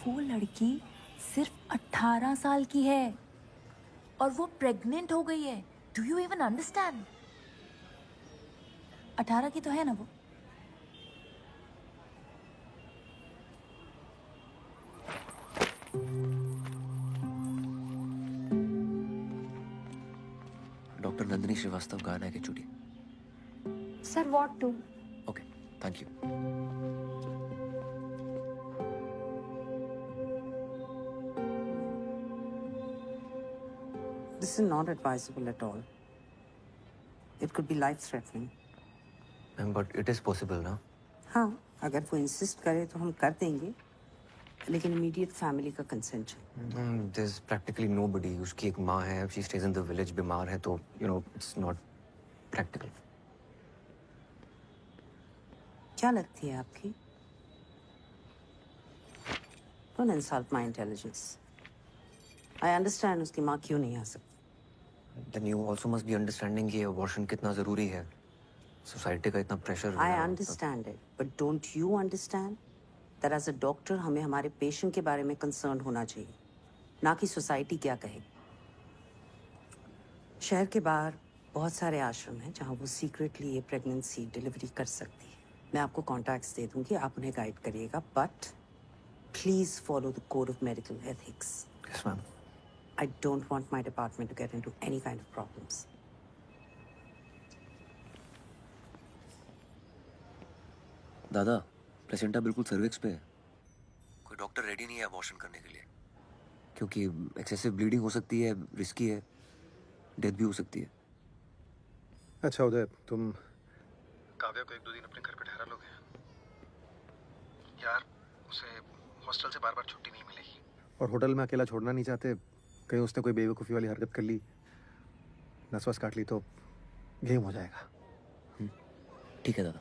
वो लड़की सिर्फ 18 साल की है और वो प्रेग्नेंट हो गई है। Do you even understand? 18 की तो है ना वो। डॉक्टर नंदिनी श्रीवास्तव गाना है कि चुड़ी? Sir what to? Okay, thank you. This is not advisable at all. It could be life-threatening. But it is possible ना? हाँ, अगर वो इंसिस्ट करे तो हम कर देंगे, लेकिन इमीडिएट फैमिली का कंसेंट चाहिए। There's practically nobody. उसकी एक माँ है, she stays in the village, बीमार है तो it's not practical. क्या लगती है आपकी? Don't insult my intelligence. I understand उसकी माँ क्यों नहीं आ सकती। Then you also must be understanding कि abortion कितना जरूरी है। सोसाइटी का इतना pressure. I understand it, but don't you understand that as a doctor हमें हमारे पेशेंट के बारे में कंसर्न होना चाहिए, ना कि सोसाइटी क्या कहेगी। शहर के बाहर बहुत सारे आश्रम हैं जहाँ वो सीक्रेटली ये प्रेगनेंसी डिलीवरी कर सकती है। मैं आपको कॉन्टैक्ट्स दे दूंगी, आप उन्हें गाइड करिएगा, but please follow the code of medical ethics. Yes ma'am. I don't want my department to get into any kind of problems. दादा, प्लेसेंटा बिल्कुल सर्विक्स पे है। कोई डॉक्टर रेडी नहीं है अबॉर्शन करने के लिए, क्योंकि एक्सेसिव ब्लीडिंग हो सकती है, रिस्की है, डेथ भी हो सकती है। अच्छा उदय, तुम काव्या को 1-2 दिन अपने घर पे ठहरा लोगे? यार उसे हॉस्टल से बार-बार छुट्टी नहीं मिलेगी, और होटल में अकेला छोड़ना नहीं चाहते। कहीं उसने कोई बेवकूफ़ी वाली हरकत कर ली, नस वस काट ली तो गेम हो जाएगा। ठीक है दादा।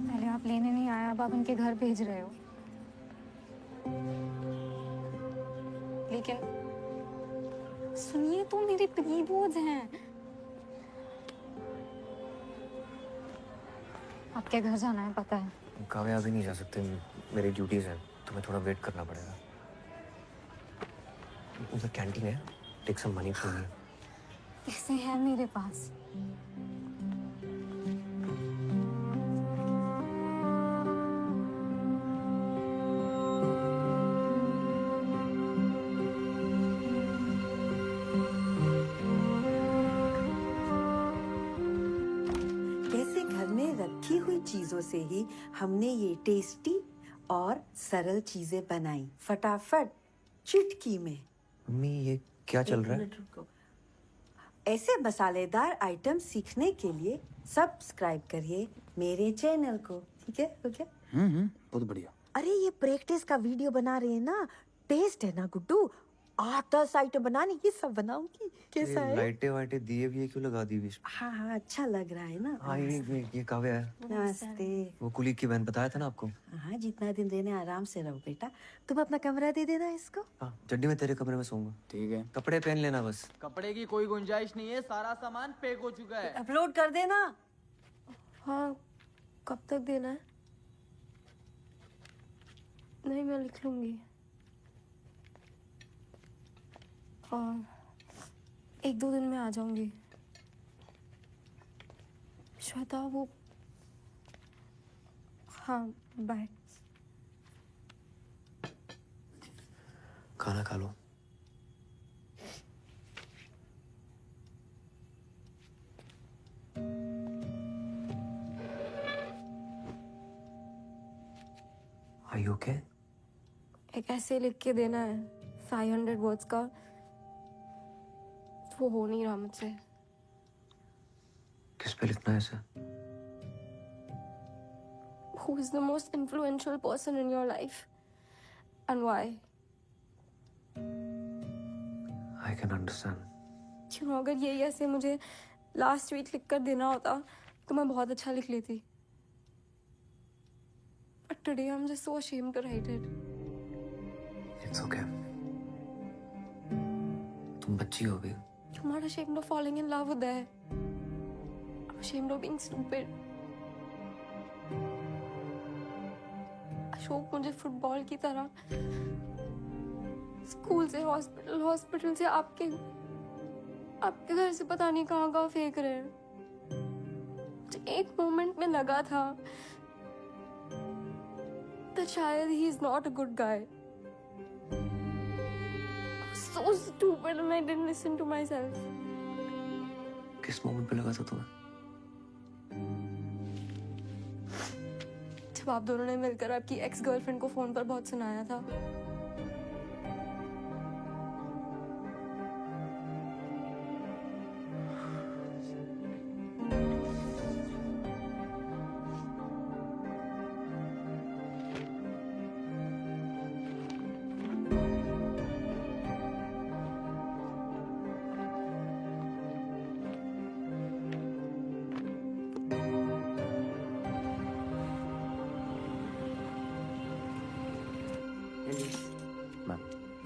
पहले आप लेने नहीं आए, अब आप उनके घर भेज रहे हो। लेकिन सुनिए, तो मेरे प्री बोर्ड हैं। आपके घर जाना है पता है। काव्या अभी नहीं जा सकते, मेरी ड्यूटीज हैं, तुम्हें थोड़ा वेट करना पड़ेगा। उधर कैंटीन है, take some money from here. पैसे हैं मेरे पास। कैसे घर में रखी हुई चीजों से ही हमने ये टेस्टी और सरल चीजें बनाई, फटाफट चुटकी में। मम्मी ये क्या चल रहा है? एक मिनट रुको। ऐसे मसालेदार आइटम सीखने के लिए सब्सक्राइब करिए मेरे चैनल को, ठीक है? हो गया? बहुत बढ़िया। अरे ये प्रैक्टिस का वीडियो बना रहे हैं ना, टेस्ट है ना गुड्डू, 8-10 आइटम बनाने, ये सब बनाऊंगी। कैसा है? लाइटें वाइटें दिए भी है, क्यों लगा दी भी? हाँ हाँ, अच्छा लग रहा है ना। हाँ ये काव्या है। नमस्ते। वो कुलीग की बहन, बताया था ना आपको। हाँ, जितना दिन रहने आराम से रहो बेटा। तुम अपना कमरा दे देना इसको। हाँ, चड्डी में तेरे कमरे में सोऊंगा। ठीक है। कपड़े पहन लेना बस। कपड़े की कोई गुंजाइश नहीं है, सारा सामान पैक हो चुका है। अपलोड कर देना। हाँ, कब तक देना है? नहीं, मैं लिख लूंगी। और 1-2 दिन में आ जाऊंगी। श्वेता वो, हाँ बाय। खाना खा लो। Are you okay? एक ऐसे लिख के देना है 500 वर्ड्स का, वो हो नहीं रहा मुझसे। किस पे लिखना है ऐसा? Who is the most influential person in your life and why? I can understand. क्यों, अगर यही ऐसे मुझे लास्ट वीक लिख कर देना होता तो मैं बहुत अच्छा लिख लेती। But today I'm just so ashamed to write it. It's okay. तुम बच्ची हो अभी। I'm not ashamed of falling in love with that. I'm ashamed of being stupid. Ashok मुझे फुटबॉल की तरह स्कूल से हॉस्पिटल, हॉस्पिटल से आपके घर से पता नहीं कहाँ फेंक रहे हैं। मुझे एक मोमेंट में लगा था that शायद he is not a good guy. I was so stupid and I didn't listen to myself. किस मोमेंट पे लगा था तुम्हें? जब आप दोनों ने मिलकर आपकी एक्स गर्लफ्रेंड को फोन पर बहुत सुनाया था।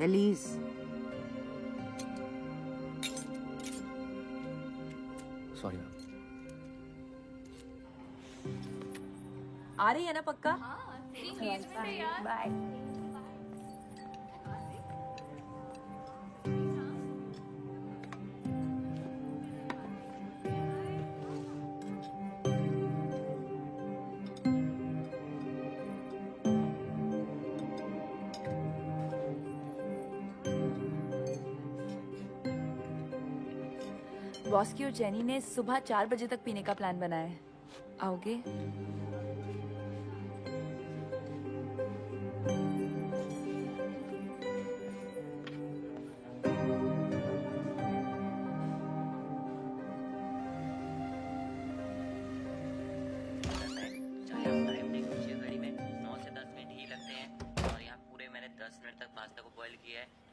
Elise, sorry ma'am. आ रही है ना पक्का? बाय। बॉस की और जेनी ने सुबह 4 बजे तक पीने का प्लान बनाया है। आओगे?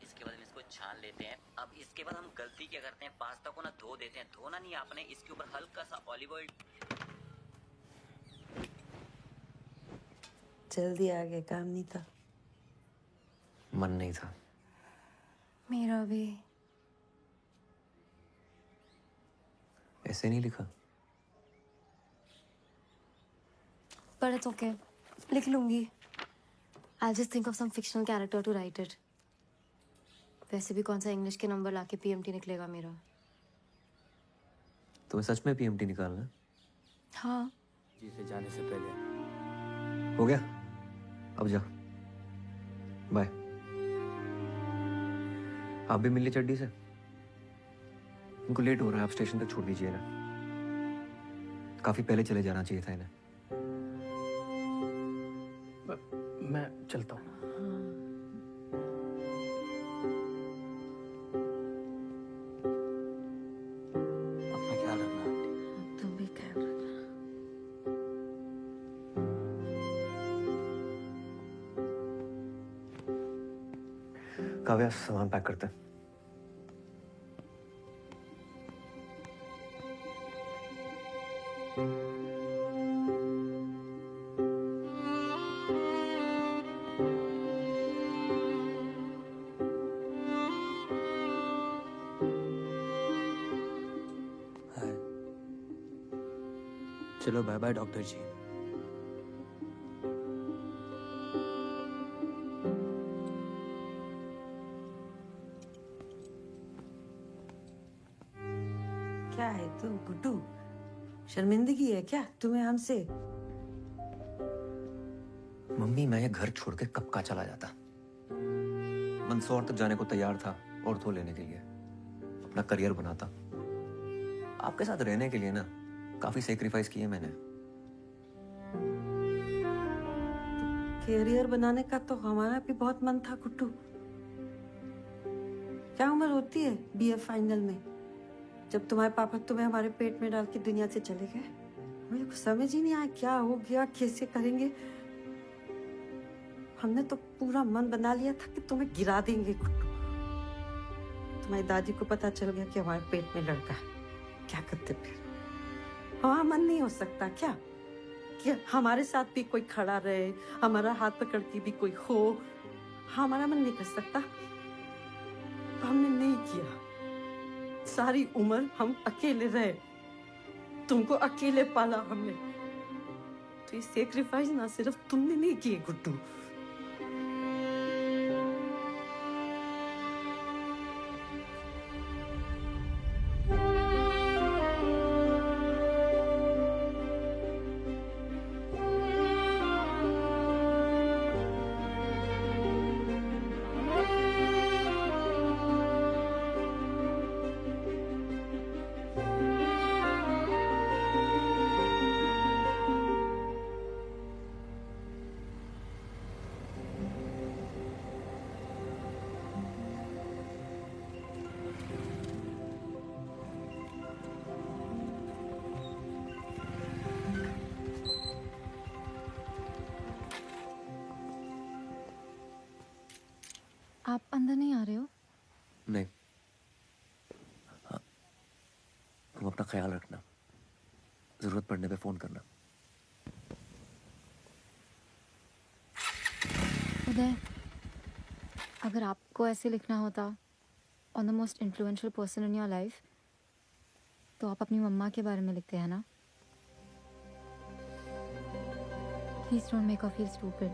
इसके बाद हम इसको छान लेते हैं। अब इसके बाद हम गलती क्या करते हैं, पास्ता को ना धो देते हैं। धोना नहीं आपने, इसके ऊपर हल्का सा ऑलिव ऑयल। जल्दी आ गए, काम नहीं था। मन नहीं था। मेरा भी। ऐसे नहीं लिखा। But it's okay. लिख लूंगी। I'll just think of some fictional character to write it. वैसे भी कौन सा इंग्लिश के नंबर लाके पीएमटी निकलेगा मेरा। तुम्हें सच में पीएमटी निकालना है? हाँ। जी से जाने से पहले। हो गया, अब जा। बाय। आप भी मिलिए चड्डी से। उनको लेट हो रहा है, आप स्टेशन तक छोड़ दीजिएगा। काफी पहले चले जाना चाहिए था इन्हें। मैं चलता हूँ। अपना ख्याल रखना। तुम भी ख्याल रखना। काव्या, सामान पैक करते हैं। चलो बाय बाय डॉक्टर जी। क्या है तुम गुड्डू, शर्मिंदगी है क्या तुम्हें हमसे? मम्मी, मैं ये घर छोड़ के कब का चला जाता। मंदसौर तक जाने को तैयार था ऑर्थो लेने के लिए, अपना करियर बनाता। आपके साथ रहने के लिए ना काफी सेक्रीफाइस किए मैंने। कैरियर बनाने का तो हमारा भी बहुत मन था गुड्डू। क्या उम्र होती है बीए फाइनल में, जब तुम्हारे पापा तुम्हें हमारे पेट में डाल के दुनिया से चले गए? मुझे कुछ समझ ही नहीं आया क्या हो गया, कैसे करेंगे। हमने तो पूरा मन बना लिया था कि तुम्हें गिरा देंगे गुड्डू। तुम्हारी दादी को पता चल गया कि हमारे पेट में लड़का है, क्या करते फिर? हमारा मन नहीं हो सकता क्या कि हमारे साथ भी कोई खड़ा रहे, हमारा हाथ पकड़ के भी कोई हो? हमारा मन नहीं कर सकता। हमने नहीं किया। सारी उम्र हम अकेले रहे, तुमको अकेले पाला हमने। तो ये सेक्रीफाइस ना सिर्फ तुमने नहीं किए गुड्डू। आप अंदर नहीं आ रहे हो? नहीं। हाँ, तुम अपना ख्याल रखना, जरूरत पड़ने पे फोन करना। उदय, अगर आपको ऐसे लिखना होता on the most influential person in your life, तो आप अपनी मम्मा के बारे में लिखते हैं ना? Please don't make her feel stupid.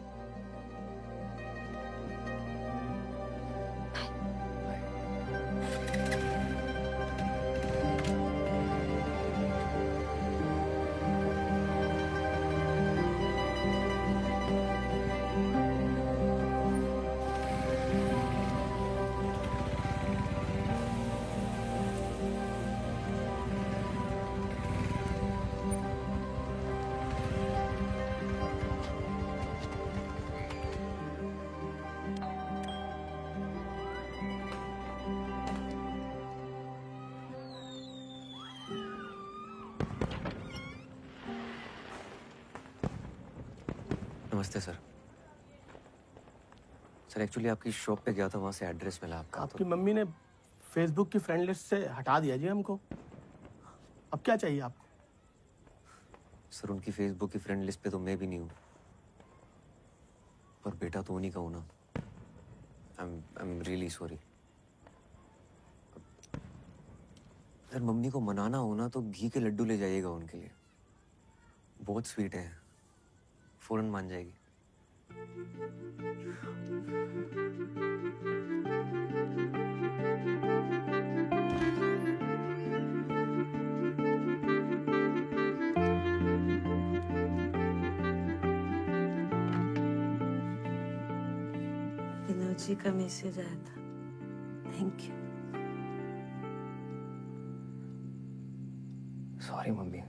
नमस्ते सर। सर एक्चुअली आपकी शॉप पे गया था, वहाँ से एड्रेस मिला आपका। आपकी मम्मी ने फेसबुक की फ्रेंड लिस्ट से हटा दिया जी हमको। अब क्या चाहिए आपको? सर उनकी फेसबुक की फ्रेंड लिस्ट पे तो मैं भी नहीं हूँ, पर बेटा तो उन्हीं का हूँ ना। I am really sorry. Sir mummy को मनाना हो ना तो घी के लड्डू ले जाइएगा उनके लिए, बहुत स्वीट है, फौरन मान जाएगी। विनोद जी का मैसेज आया था, थैंक यू। Sorry mummy.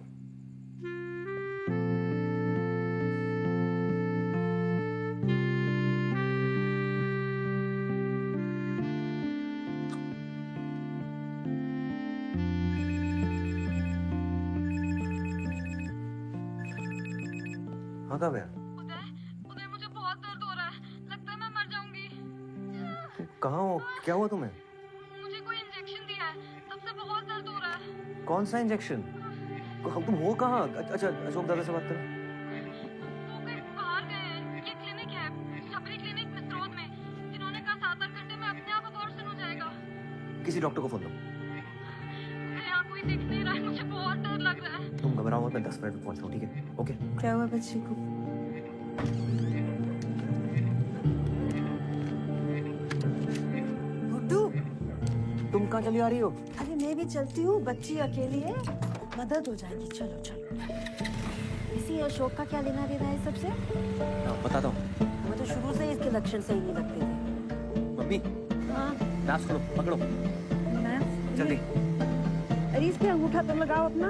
हाँ कब है? उदय मुझे बहुत दर्द हो रहा है, लगता है मैं मर जाऊंगी। कहाँ हो? क्या हुआ तुम्हें? मुझे कोई इंजेक्शन दिया है, तब से बहुत दर्द हो रहा है। कौन सा इंजेक्शन? तुम हो कहाँ? अच्छा अशोक दादा से बात करो। वो कहीं बाहर गए हैं। ये क्लिनिक है, शबरी क्लिनिक मिस्रोद में। इन्होंने कहा 7-8 घंटे में अपने आप अबॉर्शन हो जाएगा। किसी डॉक्टर को फोन दो। यहाँ कोई दिख नहीं रहा है, मुझे बहुत डर लग रहा है। तुम घबराओ मत, मैं 10 मिनट में पहुंचता हूँ, ठीक है? ओके। क्या हुआ बच्चे को? गुड्डू, तुम कहाँ चली आ रही हो? अरे मैं भी चलती हूँ, बच्ची अकेली है, मदद हो जाएगी। चलो चलो। इसी अशोक का क्या लेना देना है सबसे? बताता हूँ। मुझे तो शुरू से इसके लक्षण सही नहीं लगते थे। मम्मी हाँ नाच करो, पकड़ो जल्दी। अरे इस पे अंगूठा तो लगाओ अपना।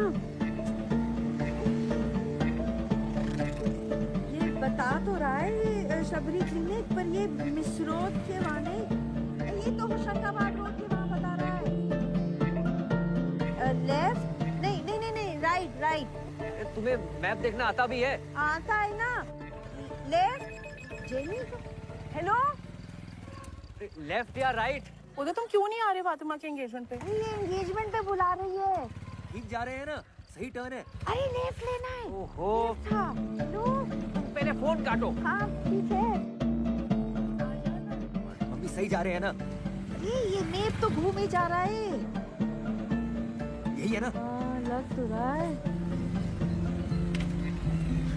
ये बता तो रहा है ये शबरी क्लिनिक, पर ये मिसरोद के वहाँ नहीं, ये तो होशंगाबाद रोड के वहाँ बता रहा है। लेफ्ट नहीं नहीं नहीं नहीं, राइट राइट। तुम्हें मैप देखना आता भी है? आता है ना। Left jenny. हेलो लेफ्ट या राइट? उधर तुम क्यों नहीं आ रहे फातिमा के एंगेजमेंट पे? ये एंगेजमेंट पे बुला रही है। ठीक जा रहे हैं ना? सही टर्न है। अरे लेफ्ट लेना है। ओहो हेलो तुम पहले फोन काटो। हाँ ठीक है। मम्मी सही जा रहे हैं ना? ये मैप तो घूम ही जा रहा है। यही है ना? हाँ लग तो रहा है।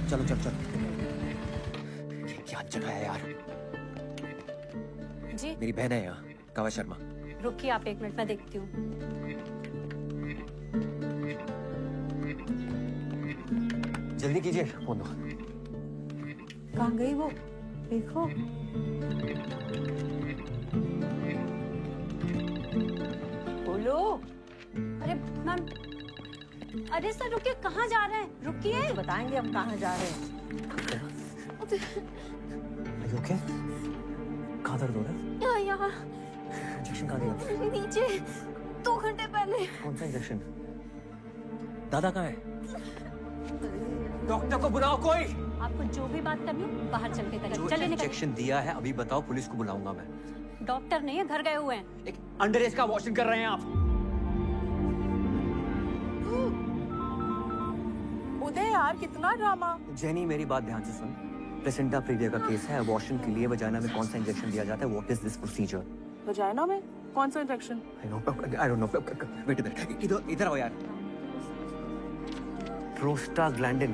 चलो चलो चलो। क्या जगह है यार। जी मेरी बहन है यहाँ, कावा शर्मा। रुकिए आप 1 मिनट में देखती हूँ। जल्दी कीजिए, फोन दो। कहाँ गई वो? देखो। बोलो। अरे मैम, अरे सर रुकिए, कहाँ जा रहे हैं? रुकिए। बताएंगे हम कहाँ जा रहे हैं। ओके? कहाँ दर्द हो रहा है? यहाँ इंजेक्शन कहाँ दिया? नीचे 2 घंटे पहले। कौन सा इंजेक्शन? दादा कहाँ है? डॉक्टर को बुलाओ कोई। आपको जो भी बात करनी हो बाहर चल के करें। जो चलिए निकलिए। इंजेक्शन दिया है अभी बताओ, पुलिस को बुलाऊंगा मैं। डॉक्टर नहीं है, घर गए हुए हैं। एक अंडर एज का वॉशिंग कर रहे हैं आप। उदय यार कितना ड्रामा। जेनी मेरी बात ध्यान से सुन। प्लेसेंटा प्रीविया का केस है। अबॉर्शन के लिए वजाइना में कौन सा इंजेक्शन दिया जाता है? What is this procedure? Vagina में कौन सा injection? I don't know. Wait इधर आओ यार। प्रोस्टाग्लैंडिन।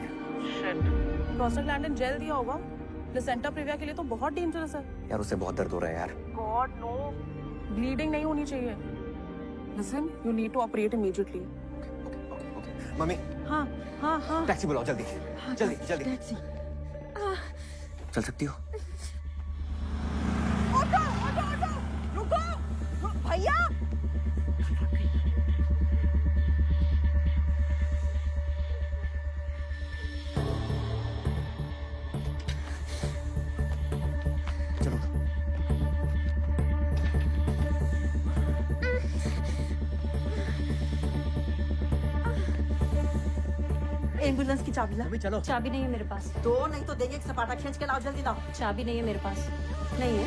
प्रोस्टाग्लैंडिन जेल दिया होगा। प्लेसेंटा प्रीविया के लिए तो बहुत डेंजरस है। यार उससे बहुत दर्द हो रहा है यार। गॉड नो, ब्लीडिंग नहीं होनी चाहिए। Listen, you need to operate immediately. Mummy हाँ हाँ हाँ टैक्सी बुलाओ जल्दी। हाँ, जल्दी जल्दी टैक्सी। चल सकती हो? ऑटो ऑटो ऑटो, रुको भैया। एम्बुलेंस की चाबी ला। चलो। चाबी नहीं है मेरे पास। दो नहीं तो देंगे, सपाटा खींच के लाओ, जल्दी लाओ। चाबी नहीं है मेरे पास। नहीं है।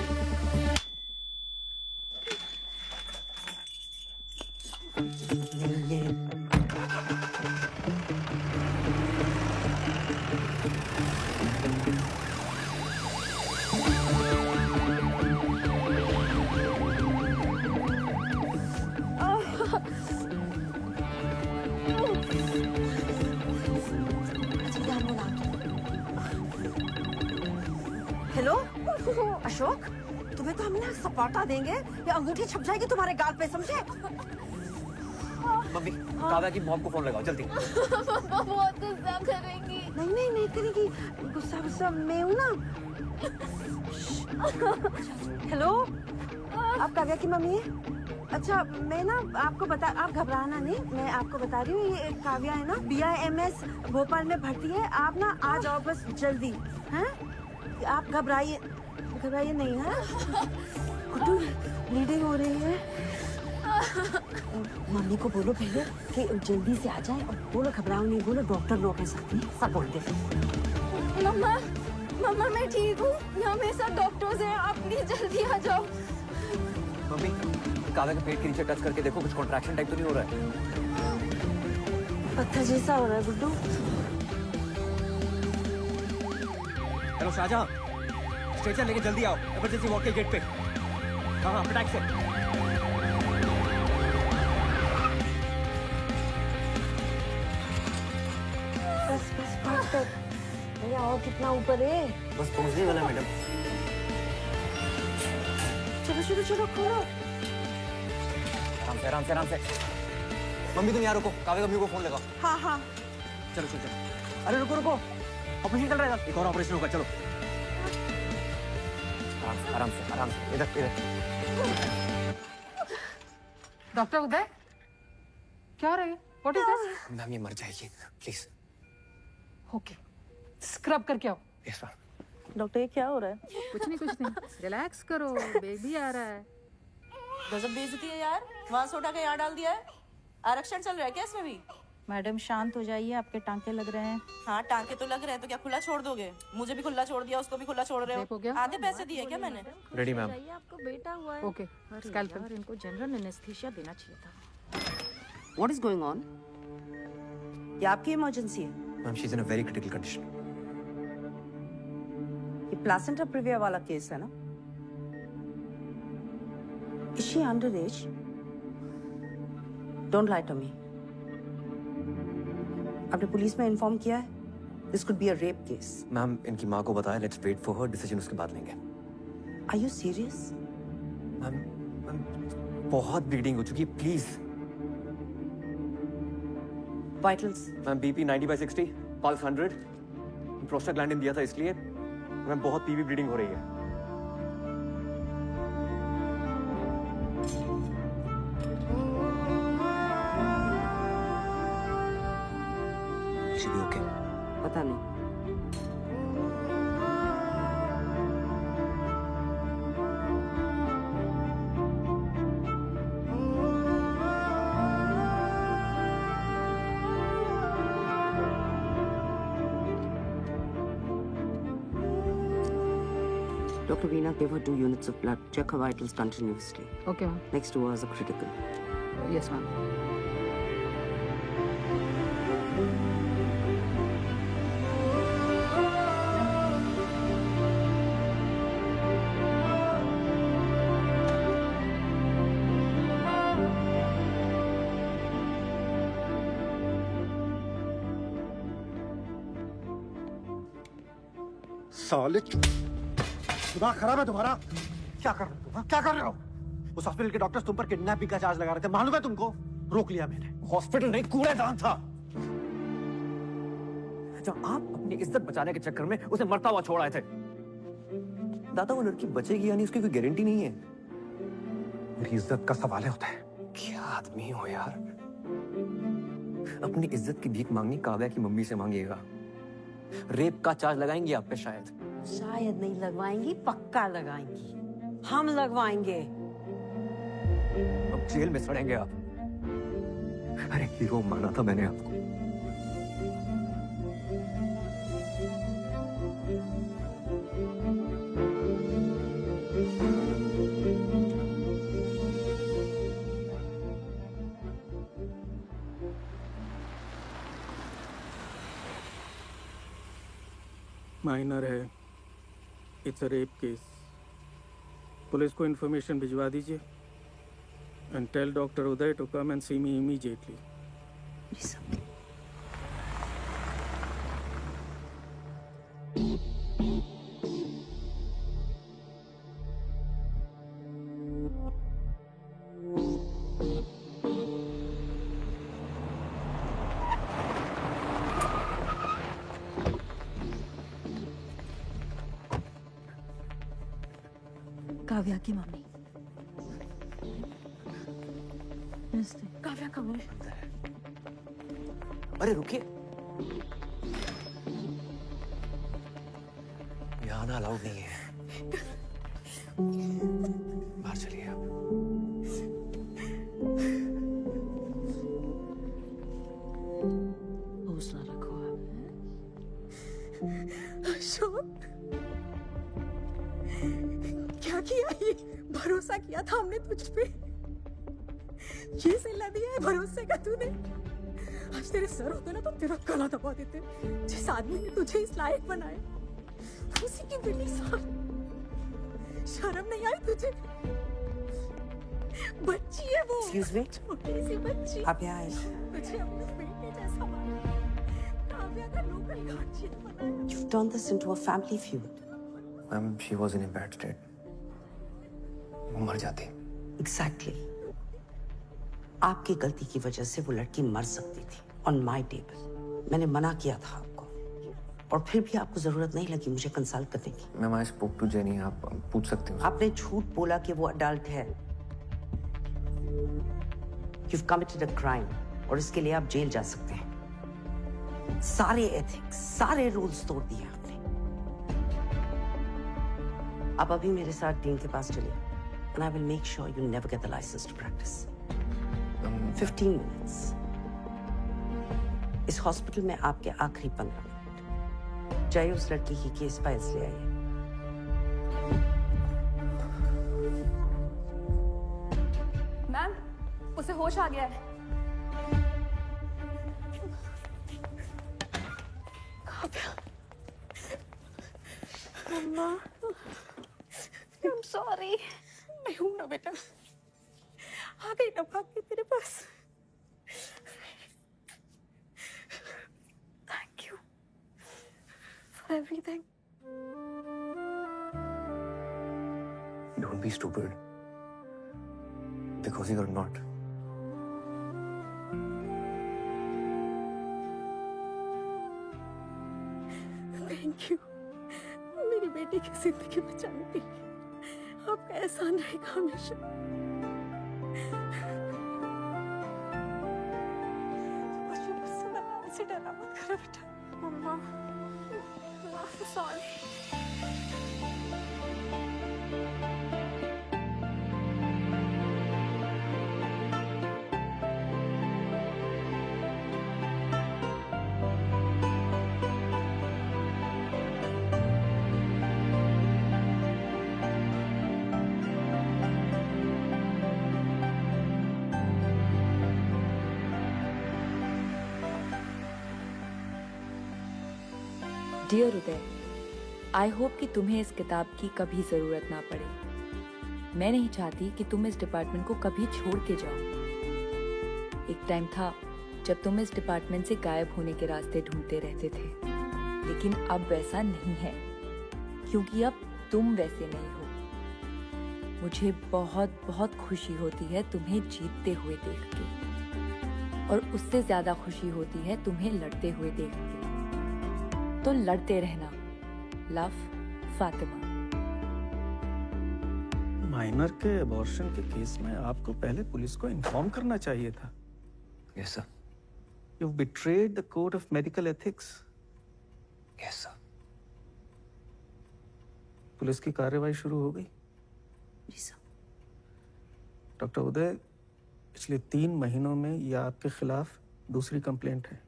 हेलो अशोक, तुम्हें तो हम ना सपाटा देंगे या अंगूठी छप जाएगी तुम्हारे गाल पे, समझे? मम्मी काव्या की मॉम को फोन लगाओ जल्दी। पापा बहुत गुस्सा करेंगी। नहीं नहीं नहीं करेगी, गुस्सा गुस्सा मैं हूँ ना। हेलो, आप काव्या की मम्मी है? अच्छा मैं ना आपको आप घबराना नहीं, मैं आपको बता रही हूँ, ये काव्या है ना, BIMS भोपाल में भर्ती है। आप ना आ जाओ बस जल्दी, हैं? आप घबराइए नहीं है। गुड्डू ब्लीडिंग हो रही है। मम्मी को बोलो पहले कि जल्दी से आ जाए, और बोलो घबराओ नहीं, बोलो डॉक्टर लोग हैं साथ में, सब बोलते हैं। मम्मा मम्मा मैं ठीक हूँ, यहाँ मेरे साथ डॉक्टर्स हैं, आप प्लीज जल्दी आ जाओ। मम्मी काव्या के पेट के नीचे टच करके देखो, कुछ कॉन्ट्रैक्शन टाइप तो नहीं हो रहा है? पत्थर जैसा हो रहा है गुड्डू। हेलो शाहजहां, स्ट्रेचर लेके जल्दी आओ, इमरजेंसी वार्ड के गेट पे। हाँ फटाक से। बस भैया, और कितना ऊपर है? बस पहुंचने वाला मैडम। चलो खोलो। आराम से। मम्मी तुम यहाँ रुको, काव्या मम्मी को फोन लगाओ। हाँ। चलो। अरे रुको, ऑपरेशन चल रहा है, एक और ऑपरेशन होगा, चलो। आराम से, इधर। डॉक्टर उदय, क्या हो रहा है? What is this? मैम ये मर जाएगी, प्लीज। ओके, स्क्रब करके आओ। Yes ma'am. डॉक्टर ये क्या हो रहा है? कुछ नहीं, रिलैक्स करो, बेबी आ रहा है। गजब बेइज्जती है यार, वहाँ से उठा के यहाँ डाल दिया है। आरक्षण चल रहा है क्या इसमें भी? मैडम शांत हो जाइए, आपके टांके लग रहे हैं। हाँ टांके तो लग रहे हैं, तो क्या खुला छोड़ दोगे? मुझे भी खुला छोड़ दिया, उसको भी खुला छोड़ रहे हो। आधे पैसे दिए क्या मैंने? Ready ma'am. आपको बेटा हुआ है। ओके, यार इनको जनरल एनेस्थीसिया देना चाहिए था। What is going on? ये आपकी इमरजेंसी है? Ma'am she is in a very critical condition. ये प्लासेंटा प्रीविया वाला केस है ना? Is she underage? Don't lie to me. आपने पुलिस में इन्फॉर्म किया है? This could be a rape case. Ma'am इनकी माँ को बताया, let's wait for her decision, उसके बाद लेंगे। Are you serious? मैम बहुत ब्लीडिंग हो चुकी है, please. Vitals? Ma'am BP 90/60, pulse 100, prostaglandin दिया था इसलिए। मैम बहुत पीवी ब्लीडिंग हो रही है। ओके पता नहीं। Dr. Veena gave her 2 units of blood. Check her vitals continuously. Okay, ma'am. Next 2 hours are critical. Yes, ma'am. साले दिमाग खराब है तुम्हारा? क्या कर रहे हो तुम? हाँ? क्या कर रहे हो? उस हॉस्पिटल के डॉक्टर्स तुम पर किडनैपिंग का चार्ज लगा रहे थे, मालूम है तुमको? रोक लिया मैंने। हॉस्पिटल नहीं, कूड़ेदान था। जब आप अपनी इज्जत बचाने के चक्कर में उसे मरता हुआ छोड़ आए थे। दादा, वो लड़की बचेगी यानी उसकी कोई गारंटी नहीं है। मेरी इज्जत का सवाल है होता है। क्या आदमी हो यार। अपनी इज्जत की भीख मांगनी काव्या की मम्मी से मांगिएगा। रेप का चार्ज लगाएंगी आप पे शायद। शायद नहीं लगवाएंगी, पक्का लगाएंगी। हम लगवाएंगे। अब जेल में सड़ेंगे आप। अरे हीरो माना था मैंने आपको। माइनर है, it's a rape case. Police को इन्फॉर्मेशन भिजवा दीजिए and tell doctor Uday to come and see me immediately. Kavya की मम्मी। काव्या कब है? अरे रुकिए, यहाँ आना अलाउड नहीं है। बाहर चलिए आप। हौसला रखो आप। अशोक, क्या किया ये? भरोसा किया था हमने तुझ पे। ये सिला दिया है भरोसे का तूने। आज तेरे सर होते ना तो तेरा गला दबा देते। जिस आदमी ने तुझे इस लायक बनाया, उसी की बेटी साथ। शर्म नहीं आई तुझे? बच्ची है वो। Excuse me? छोटी सी बच्ची। आप यहाँ आए। तुझे अपने बेटे जैसा माना। काव्या का लोकल गार्जियन बनाया। You've turned this into a family feud. Ma'am, she was in a bad state. वो मर जाती। Exactly. आपकी गलती की वजह से वो लड़की मर सकती थी ऑन माई टेबल। मैंने मना किया था आपको, और फिर भी आपको जरूरत नहीं लगी मुझे कंसल्ट करने की। Ma'am, I spoke to Jenny, आप पूछ सकते हो। आपने झूठ बोला कि वो अडल्ट है। You've committed a crime, और इसके लिए आप जेल जा सकते हैं। सारे एथिक्स, सारे रूल्स तोड़ दिए आपने। आप अभी मेरे साथ डीन के पास चलिए, and I will make sure you never get the license to practice. 15 minutes. इस हॉस्पिटल में आपके आखिरी 15 मिनट। जाइए उस लड़की की केस फाइल्स ले आइए। मैम, उसे होश आ गया है। मम्मा, I'm sorry. मैं हूं ना बेटा। आ गई ना भाग के तेरे पास। Thank you for everything. Don't be stupid. Because you're not. Thank you. मेरी बेटी की जिंदगी बचाने के लिए आपका एहसान रहेगा हमेशा। मुझे मुझसे बनाने से डरा मत करो बेटा। मम्मा, sorry. Dear Uday, I hope कि तुम्हें इस किताब की कभी ज़रूरत ना पड़े। मैं नहीं चाहती कि तुम इस डिपार्टमेंट को कभी छोड़ के जाओ। एक टाइम था जब तुम इस डिपार्टमेंट से गायब होने के रास्ते ढूंढते रहते थे, लेकिन अब वैसा नहीं है। क्योंकि अब तुम वैसे नहीं हो। मुझे बहुत बहुत खुशी होती है तुम्हें जीतते हुए देख के, और उससे ज्यादा खुशी होती है तुम्हें लड़ते हुए देख के। तो लड़ते रहना। लव, फातिमा। माइनर के अबॉर्शन के केस में आपको पहले पुलिस को इन्फॉर्म करना चाहिए था। Yes sir. You've betrayed the code of medical ethics. Yes sir. Police की कार्रवाई शुरू हो गई। जी सर। डॉक्टर उदय, पिछले 3 महीनों में यह आपके खिलाफ दूसरी कंप्लेंट है।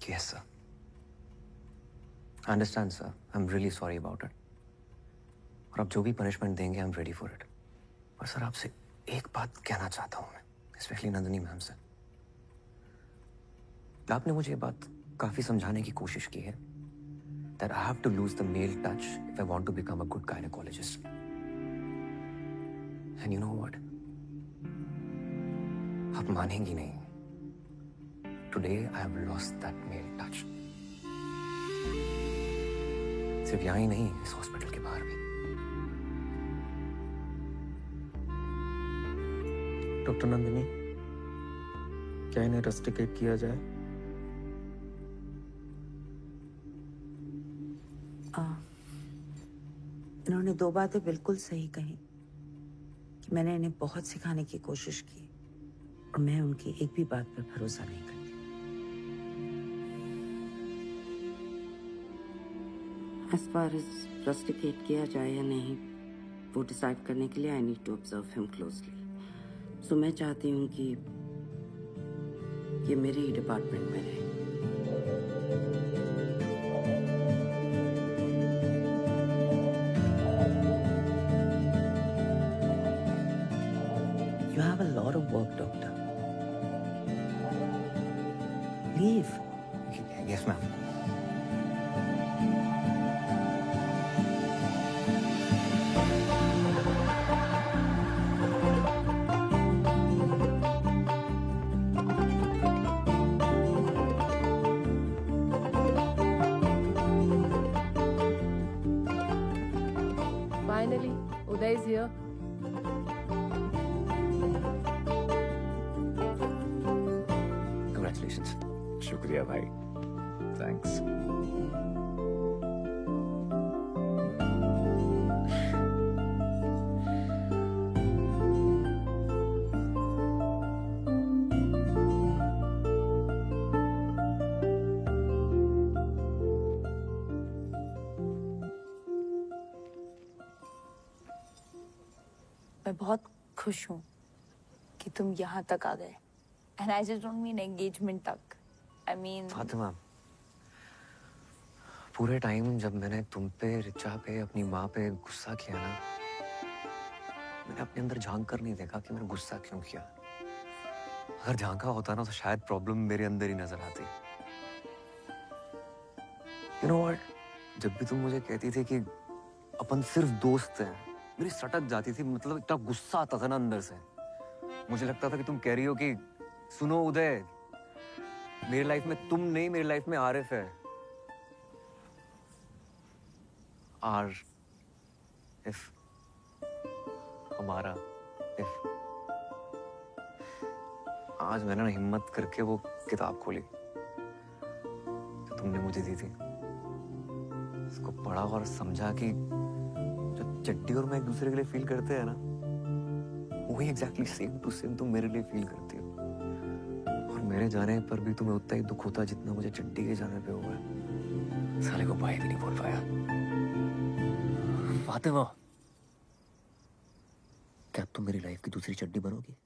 Yes sir. I understand sir. I am really sorry about it. और अब जो भी पनिशमेंट देंगे I am ready for it. और सर आपसे एक बात कहना चाहता हूँ मैं, स्पेशली नंदिनी मैम से। आपने मुझे ये बात काफी समझाने की कोशिश की है that I have to lose the male touch if I want to become a good gynecologist. And you know what? आप मानेंगी नहीं। Today I have lost that male touch. सिर्फ यहाँ ही नहीं, इस हॉस्पिटल के बाहर भी। डॉक्टर नंदिनी, क्या इन्हें रस्टिकेट किया जाए? इन्होंने 2 बातें बिल्कुल सही कही कि मैंने इन्हें बहुत सिखाने की कोशिश की और मैं उनकी एक भी बात पर भरोसा नहीं करती। As far as रस्टिकेट किया जाए या नहीं, वो डिसाइड करने के लिए I need to observe him closely. So मैं चाहती हूँ कि ये मेरे ही डिपार्टमेंट में रहे। You have a lot of work, doctor. Leave. Yes, ma'am. Finally, Uday is here. Congratulations. शुक्रिया भाई। थैंक्स। मैं बहुत खुश हूँ कि तुम यहाँ तक आ गए। And I just don't mean engagement तक। आई मीन फातिमा, पूरे टाइम जब मैंने तुम पे, रिचा पे, अपनी माँ पे गुस्सा किया ना, मैंने अपने अंदर झांक कर नहीं देखा कि मैंने गुस्सा क्यों किया। अगर झांका होता ना तो शायद प्रॉब्लम मेरे अंदर ही नजर आती। यू नो व्हाट, जब भी तुम मुझे कहती थी कि अपन सिर्फ दोस्त हैं, मेरी सटक जाती थी। मतलब इतना गुस्सा आता था ना अंदर से। मुझे लगता था कि तुम कह रही हो कि सुनो उदय, मेरी लाइफ में तुम नहीं, मेरी लाइफ में आरिफ है। आर इफ, हमारा इफ। आज मैंने ना हिम्मत करके वो किताब खोली जो तुमने मुझे दी थी। उसको पढ़ा और समझा कि जो चड्डी और मैं एक दूसरे के लिए फील करते हैं ना, वही एग्जैक्टली सेम टू सेम तुम मेरे लिए फील करती हो। और मेरे जाने पर भी तुम्हें उतना ही दुख होता जितना मुझे चड्डी के जाने पे हुआ है। साले को भाई भी नहीं बोल पाया। फातिमा, क्या तुम मेरी लाइफ की दूसरी चड्डी बनोगी?